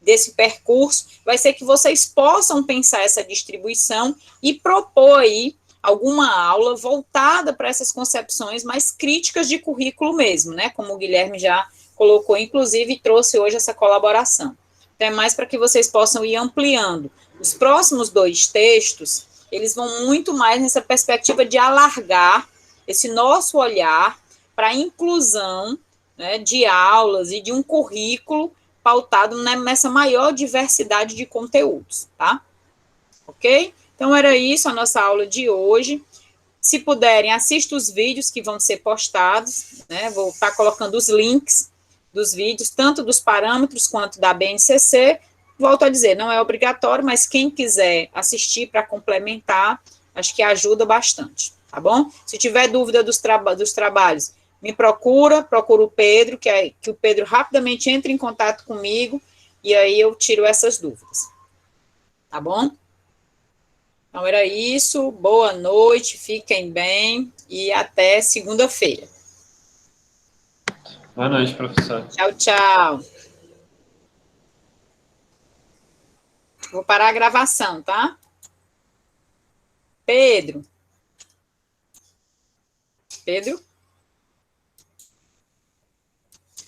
desse percurso, vai ser que vocês possam pensar essa distribuição e propor aí alguma aula voltada para essas concepções mais críticas de currículo mesmo, né? Como o Guilherme já colocou, inclusive, e trouxe hoje essa colaboração. Então, é mais para que vocês possam ir ampliando. Os próximos 2 textos, eles vão muito mais nessa perspectiva de alargar esse nosso olhar para a inclusão, né, de aulas e de um currículo pautado nessa maior diversidade de conteúdos, tá? Ok? Então, era isso a nossa aula de hoje. Se puderem, assistam os vídeos que vão ser postados, né? Vou estar colocando os links dos vídeos, tanto dos parâmetros quanto da BNCC. Volto a dizer, não é obrigatório, mas quem quiser assistir para complementar, acho que ajuda bastante, tá bom? Se tiver dúvida dos trabalhos, me procura o Pedro, que o Pedro rapidamente entra em contato comigo, e aí eu tiro essas dúvidas, tá bom? Então, era isso. Boa noite, fiquem bem e até segunda-feira. Boa noite, professor. Tchau, tchau. Vou parar a gravação, tá? Pedro? Pedro?